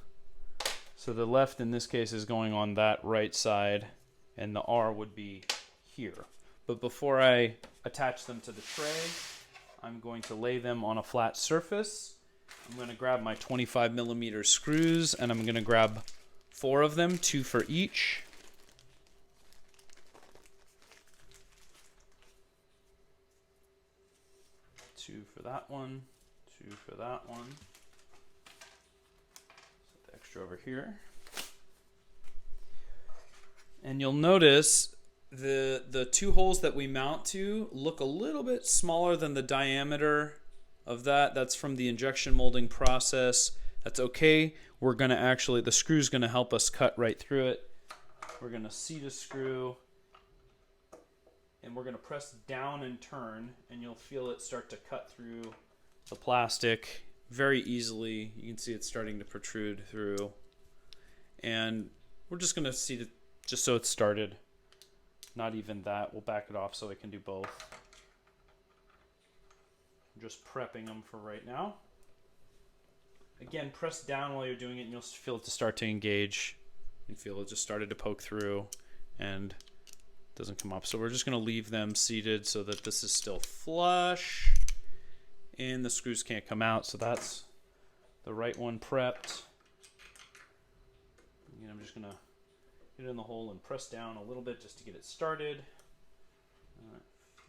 So the left in this case is going on that right side, and the R would be here. But before I attach them to the tray, I'm going to lay them on a flat surface. I'm going to grab my 25mm screws, and I'm going to grab 4 of them, 2 for each. Two for that one, 2 for that one. Set the extra over here. And you'll notice the 2 holes that we mount to look a little bit smaller than the diameter of that. That's from the injection molding process. That's okay. We're going to actually, the screw's going to help us cut right through it. We're going to seat a screw, and we're going to press down and turn, and you'll feel it start to cut through the plastic very easily. You can see it's starting to protrude through. And we're just going to seat it just so it's started. Not even that. We'll back it off so it can do both. I'm just prepping them for right now. Again, press down while you're doing it, and you'll feel it to start to engage. You feel it just started to poke through and doesn't come up. So we're just going to leave them seated so that this is still flush and the screws can't come out. So that's the right one prepped. Again, I'm just going to get it in the hole and press down a little bit just to get it started.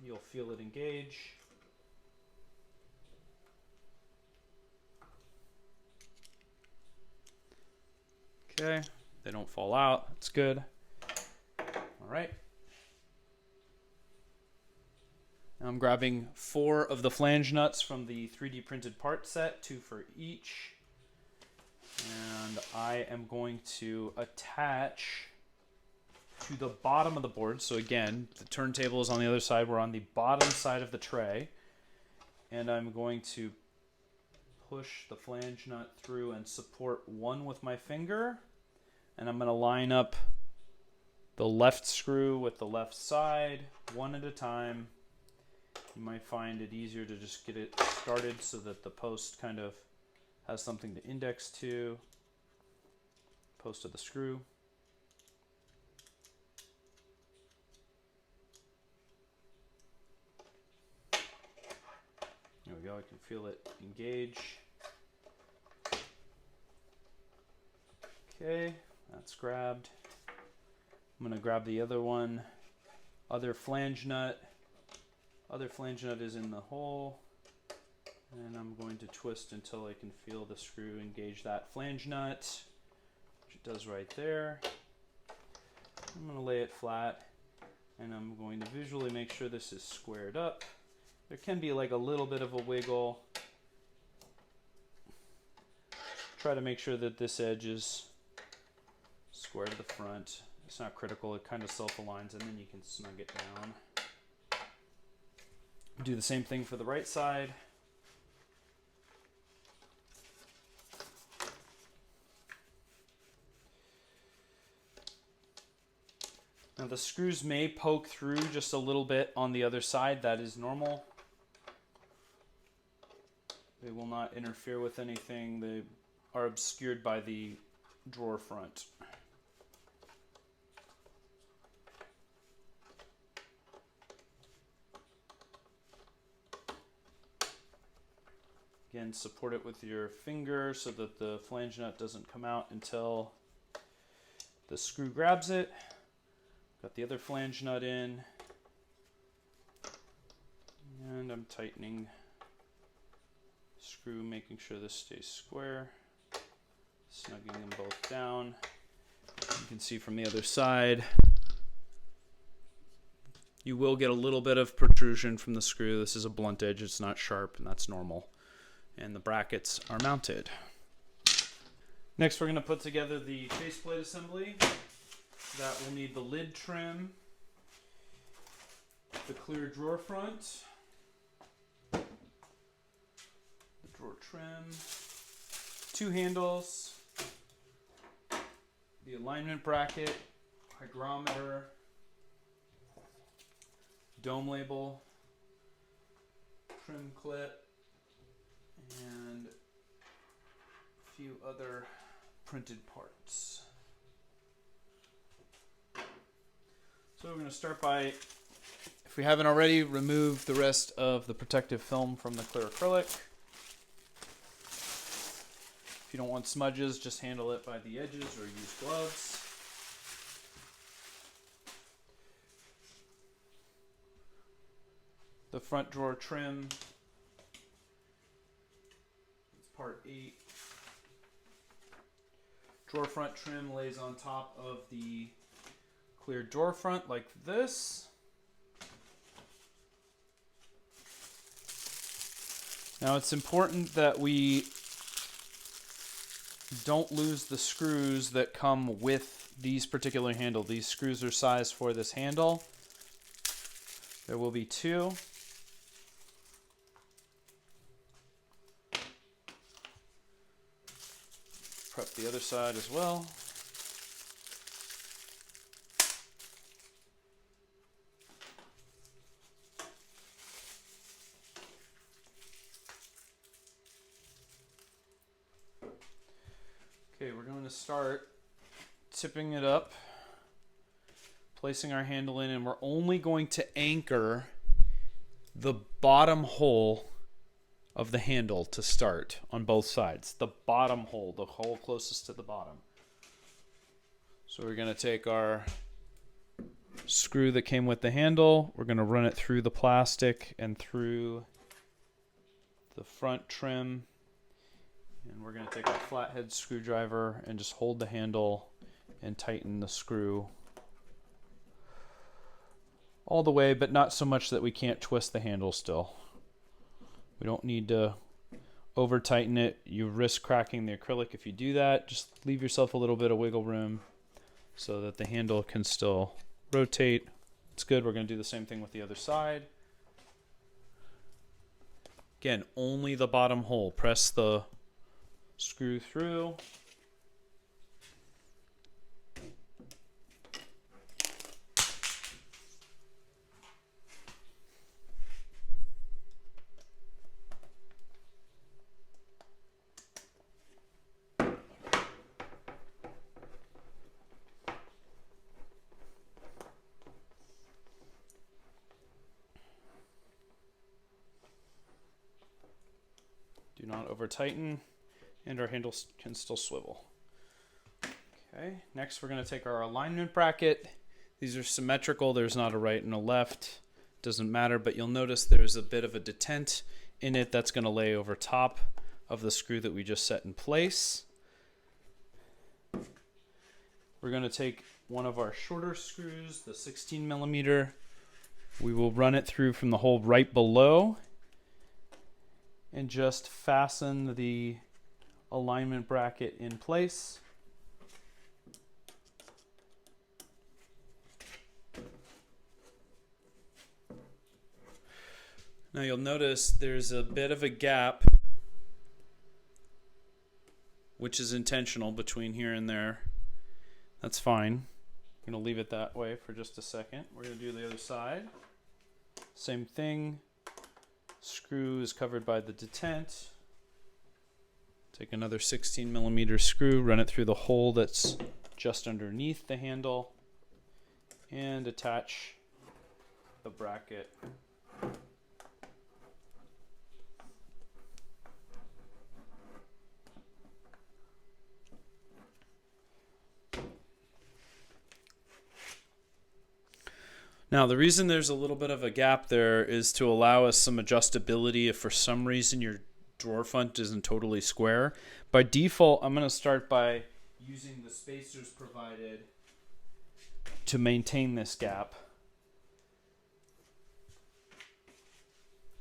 You'll feel it engage. Okay, they don't fall out. That's good. All right. Now I'm grabbing 4 of the flange nuts from the 3D printed part set, 2 for each. And I am going to attach to the bottom of the board. So again, the turntable is on the other side. We're on the bottom side of the tray. And I'm going to push the flange nut through and support one with my finger. And I'm going to line up the left screw with the left side, one at a time. You might find it easier to just get it started so that the post kind of has something to index to. Post of the screw. There we go, I can feel it engage. Okay, that's grabbed. I'm going to grab the other one, other flange nut. Other flange nut is in the hole, and I'm going to twist until I can feel the screw engage that flange nut, which it does right there. I'm going to lay it flat, and I'm going to visually make sure this is squared up. There can be like a little bit of a wiggle. Try to make sure that this edge is square to the front. It's not critical, it kind of self-aligns, and then you can snug it down. Do the same thing for the right side. Now the screws may poke through just a little bit on the other side. That is normal. They will not interfere with anything. They are obscured by the drawer front. Again, support it with your finger so that the flange nut doesn't come out until the screw grabs it. Got the other flange nut in. And I'm tightening the screw, making sure this stays square. Snugging them both down. You can see from the other side, you will get a little bit of protrusion from the screw. This is a blunt edge, it's not sharp, and that's normal. And the brackets are mounted. Next, we're going to put together the faceplate assembly. That will need the lid trim, the clear drawer front, the drawer trim, 2 handles, the alignment bracket, hygrometer, dome label, trim clip, and a few other printed parts. So we're going to start by, if we haven't already, remove the rest of the protective film from the clear acrylic. If you don't want smudges, just handle it by the edges or use gloves. The front drawer trim, it's part 8. Drawer front trim lays on top of the clear drawer front like this. Now it's important that we don't lose the screws that come with these particular handle. These screws are sized for this handle. There will be 2. Prep the other side as well. Okay, we're going to start tipping it up, placing our handle in, and we're only going to anchor the bottom hole of the handle to start on both sides. The bottom hole, the hole closest to the bottom. So we're going to take our screw that came with the handle, we're going to run it through the plastic and through the front trim. And we're going to take a flathead screwdriver and just hold the handle and tighten the screw all the way, but not so much that we can't twist the handle still. We don't need to over tighten it. You risk cracking the acrylic if you do that. Just leave yourself a little bit of wiggle room so that the handle can still rotate. It's good. We're going to do the same thing with the other side. Again, only the bottom hole. Press the screw through. Do not over tighten, and our handle can still swivel. Okay, next we're going to take our alignment bracket. These are symmetrical. There's not a right and a left. Doesn't matter, but you'll notice there's a bit of a detent in it that's going to lay over top of the screw that we just set in place. We're going to take one of our shorter screws, the 16 millimeter. We will run it through from the hole right below and just fasten the alignment bracket in place. Now you'll notice there's a bit of a gap, which is intentional between here and there. That's fine. I'm going to leave it that way for just a second. We're going to do the other side. Same thing. Screw is covered by the detent. Take another 16 millimeter screw, run it through the hole that's just underneath the handle, and attach the bracket. Now, the reason there's a little bit of a gap there is to allow us some adjustability if for some reason your drawer front isn't totally square. By default, I'm going to start by using the spacers provided to maintain this gap.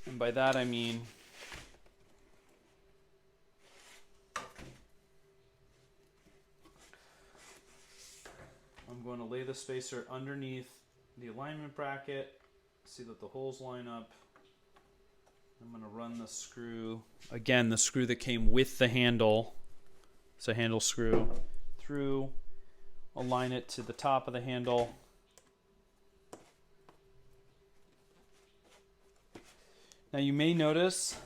And by that I mean I'm going to lay the spacer underneath the alignment bracket, see that the holes line up. I'm going to run the screw, again the screw that came with the handle, it's a handle screw, through, align it to the top of the handle. Now you may notice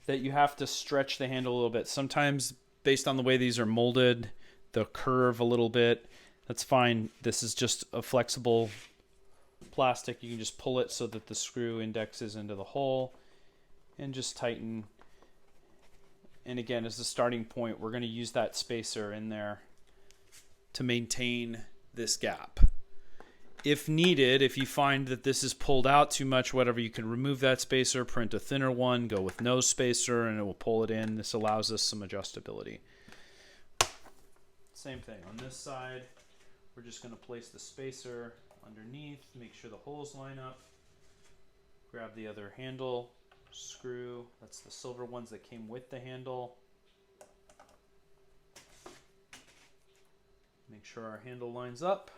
that you have to stretch the handle a little bit. Sometimes, based on the way these are molded, they'll curve a little bit. That's fine. This is just a flexible plastic. You can just pull it so that the screw indexes into the hole and just tighten. And again, as a starting point, we're going to use that spacer in there to maintain this gap. If needed, if you find that this is pulled out too much, whatever, you can remove that spacer, print a thinner one, go with no spacer, and it will pull it in. This allows us some adjustability. Same thing on this side. We're just going to place the spacer underneath, make sure the holes line up. Grab the other handle, screw. That's the silver ones that came with the handle. Make sure our handle lines up.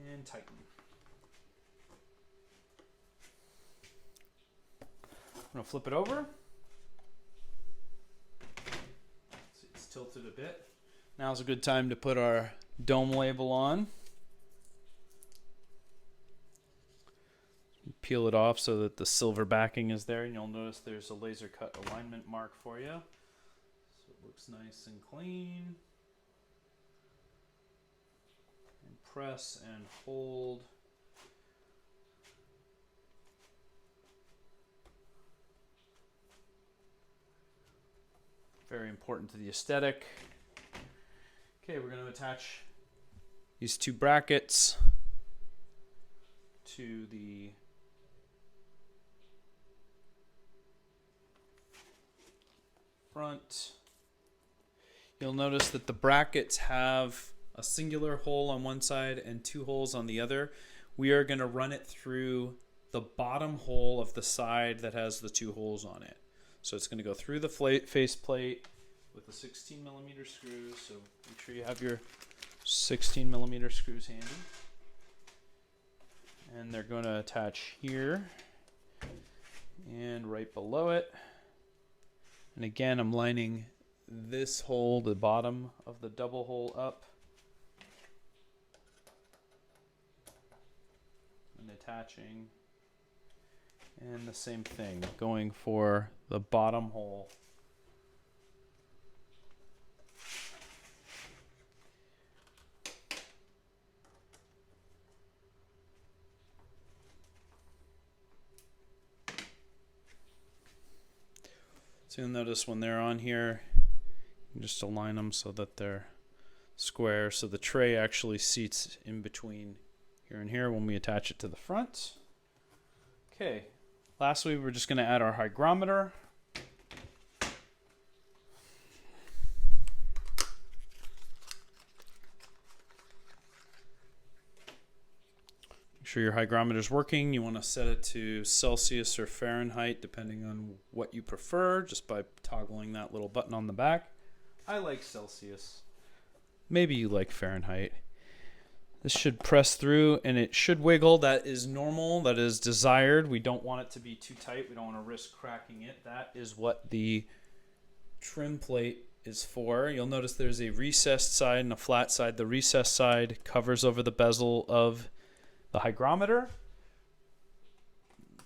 And tighten. I'm going to flip it over. See, it's tilted a bit. Now's a good time to put our dome label on. Peel it off so that the silver backing is there, and you'll notice there's a laser cut alignment mark for you. So it looks nice and clean. And press and hold. Very important to the aesthetic. Okay, we're going to attach these two brackets to the front. You'll notice that the brackets have a singular hole on one side and two holes on the other. We are going to run it through the bottom hole of the side that has the two holes on it. So it's going to go through the face plate with the 16 millimeter screws. So make sure you have your 16 millimeter screws handy. And they're going to attach here and right below it. And again, I'm lining this hole, the bottom of the double hole, up and attaching. And the same thing, going for the bottom hole. So you'll notice when they're on here, you just align them so that they're square. So the tray actually seats in between here and here when we attach it to the front. Okay. Lastly, we're just going to add our hygrometer. Make sure your hygrometer is working. You want to set it to Celsius or Fahrenheit, depending on what you prefer, just by toggling that little button on the back. I like Celsius. Maybe you like Fahrenheit. This should press through and it should wiggle. That is normal. That is desired. We don't want it to be too tight. We don't want to risk cracking it. That is what the trim plate is for. You'll notice there's a recessed side and a flat side. The recessed side covers over the bezel of the hygrometer.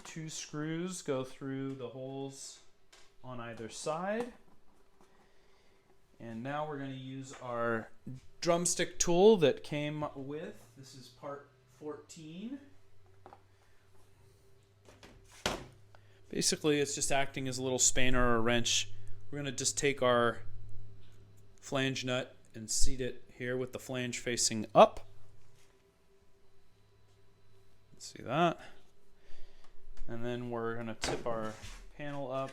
Two screws go through the holes on either side. And now we're going to use our drumstick tool that came with. This is part 14. Basically, it's just acting as a little spanner or a wrench. We're going to just take our flange nut and seat it here with the flange facing up. Let's see that. And then we're going to tip our panel up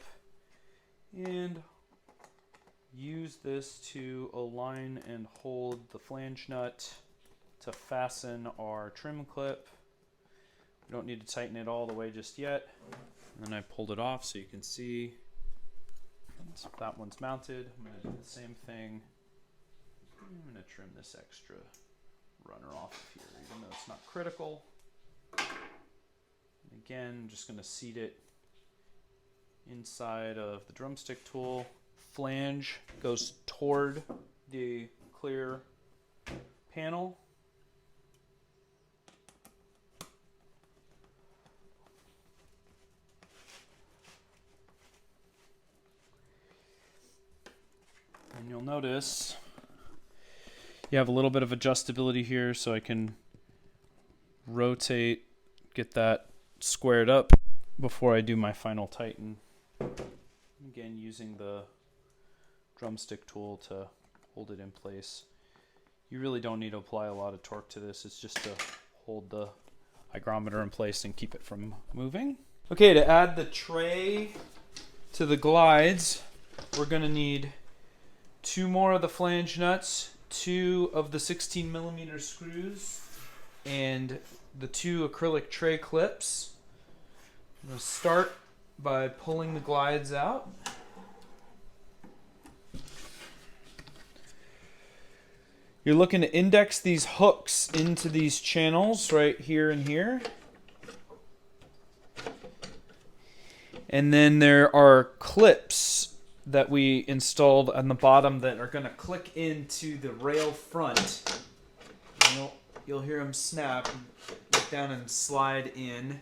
and use this to align and hold the flange nut to fasten our trim clip. We don't need to tighten it all the way just yet. And then I pulled it off so you can see. So that one's mounted. I'm going to do the same thing. I'm going to trim this extra runner off of here, even though it's not critical. again, I'm just going to seat it inside of the drumstick tool. Flange goes toward the clear panel. And you'll notice you have a little bit of adjustability here, so I can rotate, get that squared up before I do my final tighten. Again, using the drumstick tool to hold it in place. You really don't need to apply a lot of torque to this. It's just to hold the hygrometer in place and keep it from moving. Okay, to add the tray to the glides, we're going to need 2 more of the flange nuts, 2 of the 16mm screws, and the 2 acrylic tray clips. I'm going to start by pulling the glides out. You're looking to index these hooks into these channels right here and here. And then there are clips that we installed on the bottom that are going to click into the rail front. And you'll hear them snap, look down and slide in.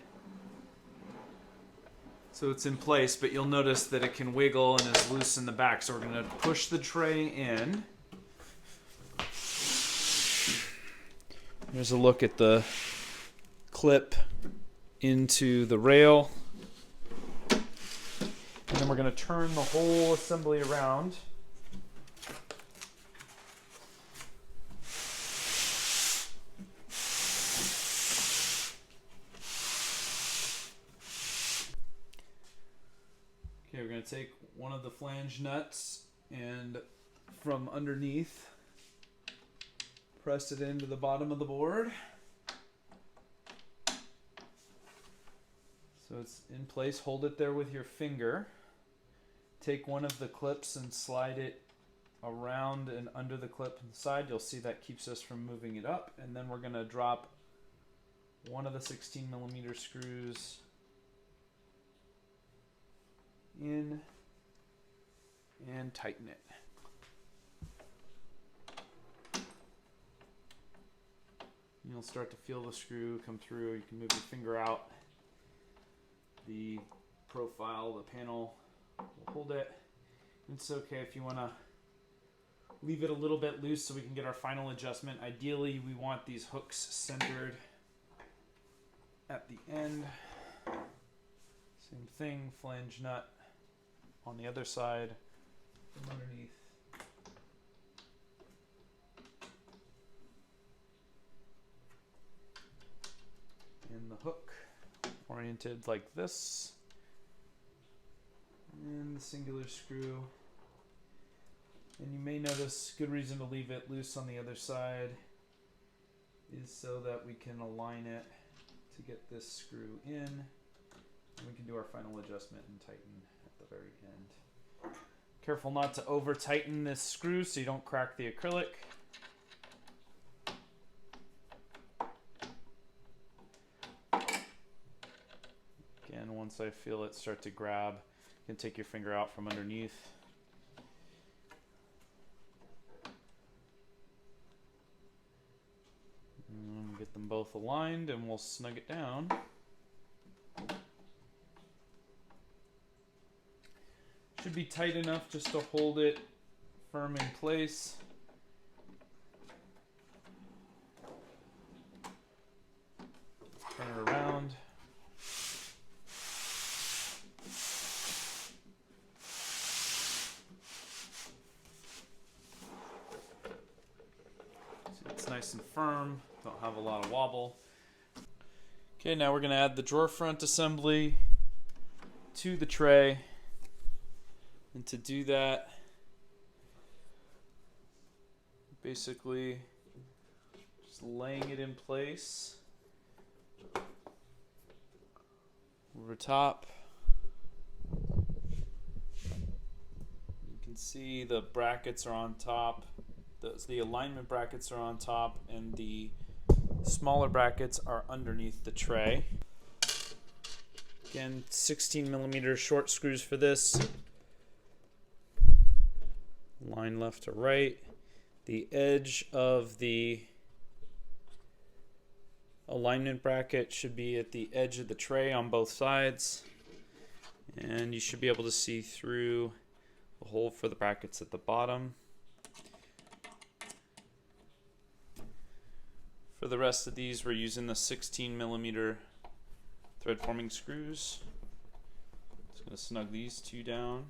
So it's in place, but you'll notice that it can wiggle and is loose in the back. So we're going to push the tray in. Here's a look at the clip into the rail. And then we're going to turn the whole assembly around. Okay, we're going to take one of the flange nuts and from underneath press it into the bottom of the board. So it's in place. Hold it there with your finger. Take one of the clips and slide it around and under the clip inside. You'll see that keeps us from moving it up. And then we're going to drop one of the 16mm screws in and tighten it. You'll start to feel the screw come through. You can move your finger out. The profile, the panel will hold it. It's okay if you want to leave it a little bit loose so we can get our final adjustment. Ideally, we want these hooks centered at the end. Same thing, flange nut on the other side from underneath. And the hook oriented like this. And the singular screw. And you may notice good reason to leave it loose on the other side is so that we can align it to get this screw in. And we can do our final adjustment and tighten at the very end. Careful not to over tighten this screw so you don't crack the acrylic. Again, once I feel it start to grab, you can take your finger out from underneath. And get them both aligned and we'll snug it down. Should be tight enough just to hold it firm in place. Turn it around. So it's nice and firm, don't have a lot of wobble. Okay, now we're going to add the drawer front assembly to the tray. And to do that, basically just laying it in place over top. You can see the brackets are on top, the alignment brackets are on top, and the smaller brackets are underneath the tray. Again, 16mm short screws for this. Line left to right. The edge of the alignment bracket should be at the edge of the tray on both sides. And you should be able to see through the hole for the brackets at the bottom. For the rest of these, we're using the 16mm thread forming screws. Just going to snug these two down.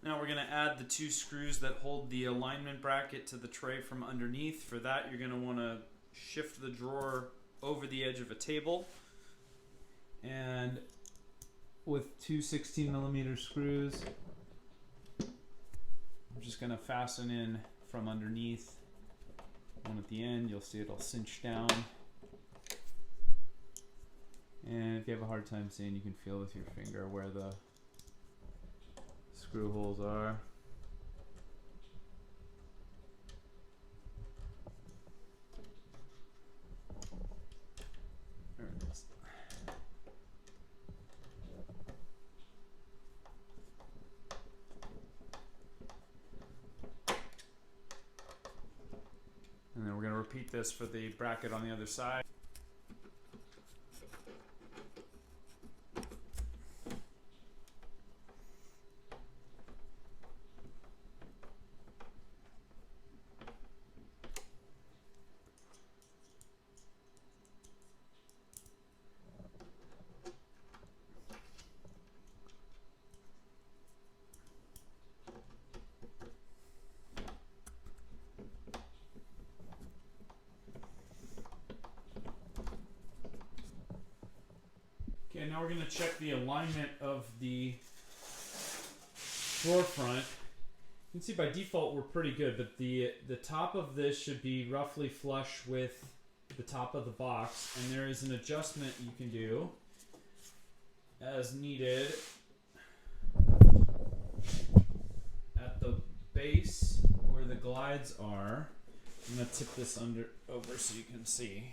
Now we're going to add the two screws that hold the alignment bracket to the tray from underneath. For that, you're going to want to shift the drawer over the edge of a table, and with two 16mm screws, I'm just going to fasten in from underneath. One at the end, you'll see it'll cinch down, and if you have a hard time seeing, you can feel with your finger where the screw holes are. There it is. And then we're going to repeat this for the bracket on the other side. Okay, now we're going to check the alignment of the drawer front. You can see by default we're pretty good, but the top of this should be roughly flush with the top of the box, and there is an adjustment you can do as needed at the base where the glides are. I'm going to tip this over so you can see.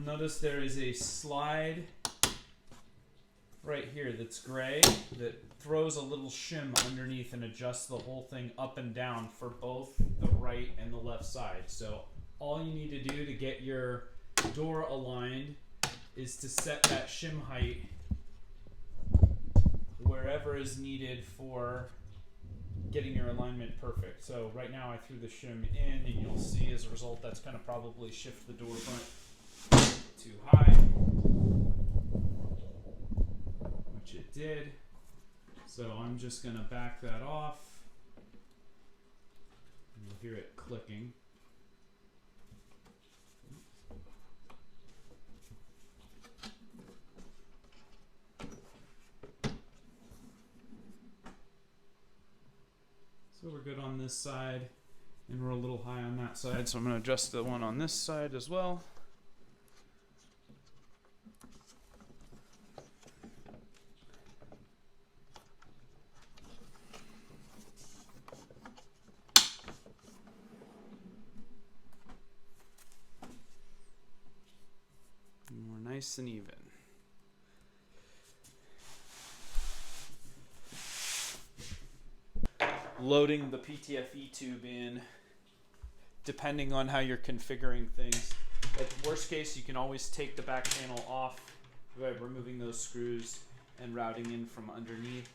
Notice there is a slide right here that's gray that throws a little shim underneath and adjusts the whole thing up and down for both the right and the left side. So all you need to do to get your door aligned is to set that shim height wherever is needed for getting your alignment perfect. So right now I threw the shim in, and you'll see as a result that's going to probably shift the door front too high, which it did. So I'm just going to back that off. You'll hear it clicking. So we're good on this side, and we're a little high on that side, so I'm going to adjust the one on this side as well. Nice and even. Loading the PTFE tube in, depending on how you're configuring things. At worst case, you can always take the back panel off by removing those screws and routing in from underneath.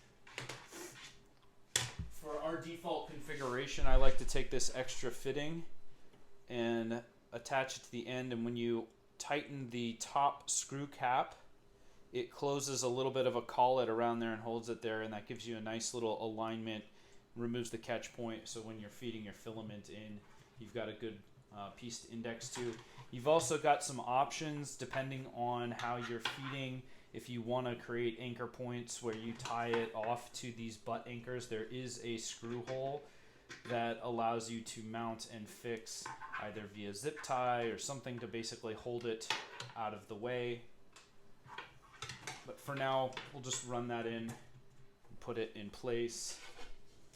For our default configuration, I like to take this extra fitting and attach it to the end, and when you tighten the top screw cap, it closes a little bit of a collet around there and holds it there, and that gives you a nice little alignment, removes the catch point, so when you're feeding your filament in, you've got a good piece to index to. You've also got some options depending on how you're feeding. If you want to create anchor points where you tie it off to these butt anchors, there is a screw hole that allows you to mount and fix either via zip tie or something to basically hold it out of the way. But for now, we'll just run that in and put it in place.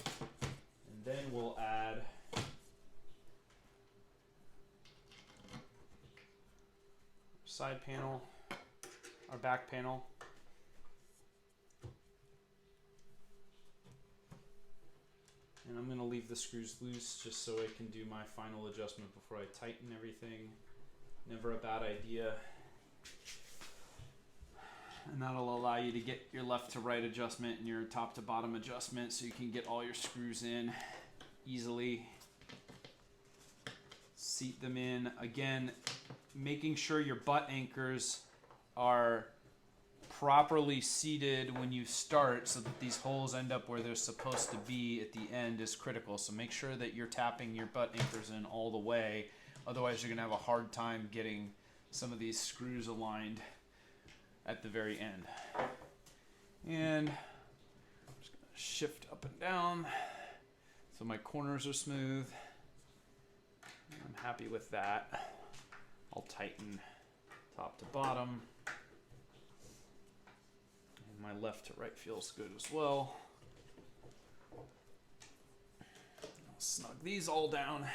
And then we'll add side panel, our back panel. And I'm going to leave the screws loose just so I can do my final adjustment before I tighten everything. Never a bad idea. And that'll allow you to get your left to right adjustment and your top to bottom adjustment so you can get all your screws in easily. Seat them in. Again, making sure your butt anchors are properly seated when you start so that these holes end up where they're supposed to be at the end is critical. So make sure that you're tapping your butt anchors in all the way. Otherwise, you're going to have a hard time getting some of these screws aligned at the very end. And I'm just going to shift up and down so my corners are smooth. I'm happy with that. I'll tighten top to bottom. And my left to right feels good as well. I'll snug these all down.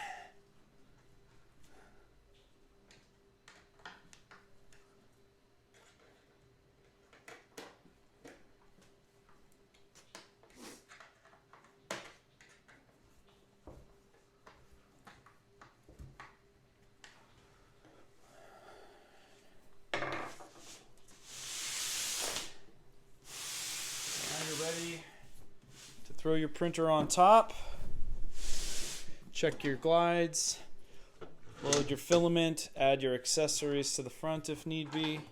Ready to throw your printer on top, check your glides, load your filament, add your accessories to the front if need be, and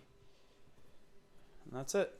that's it.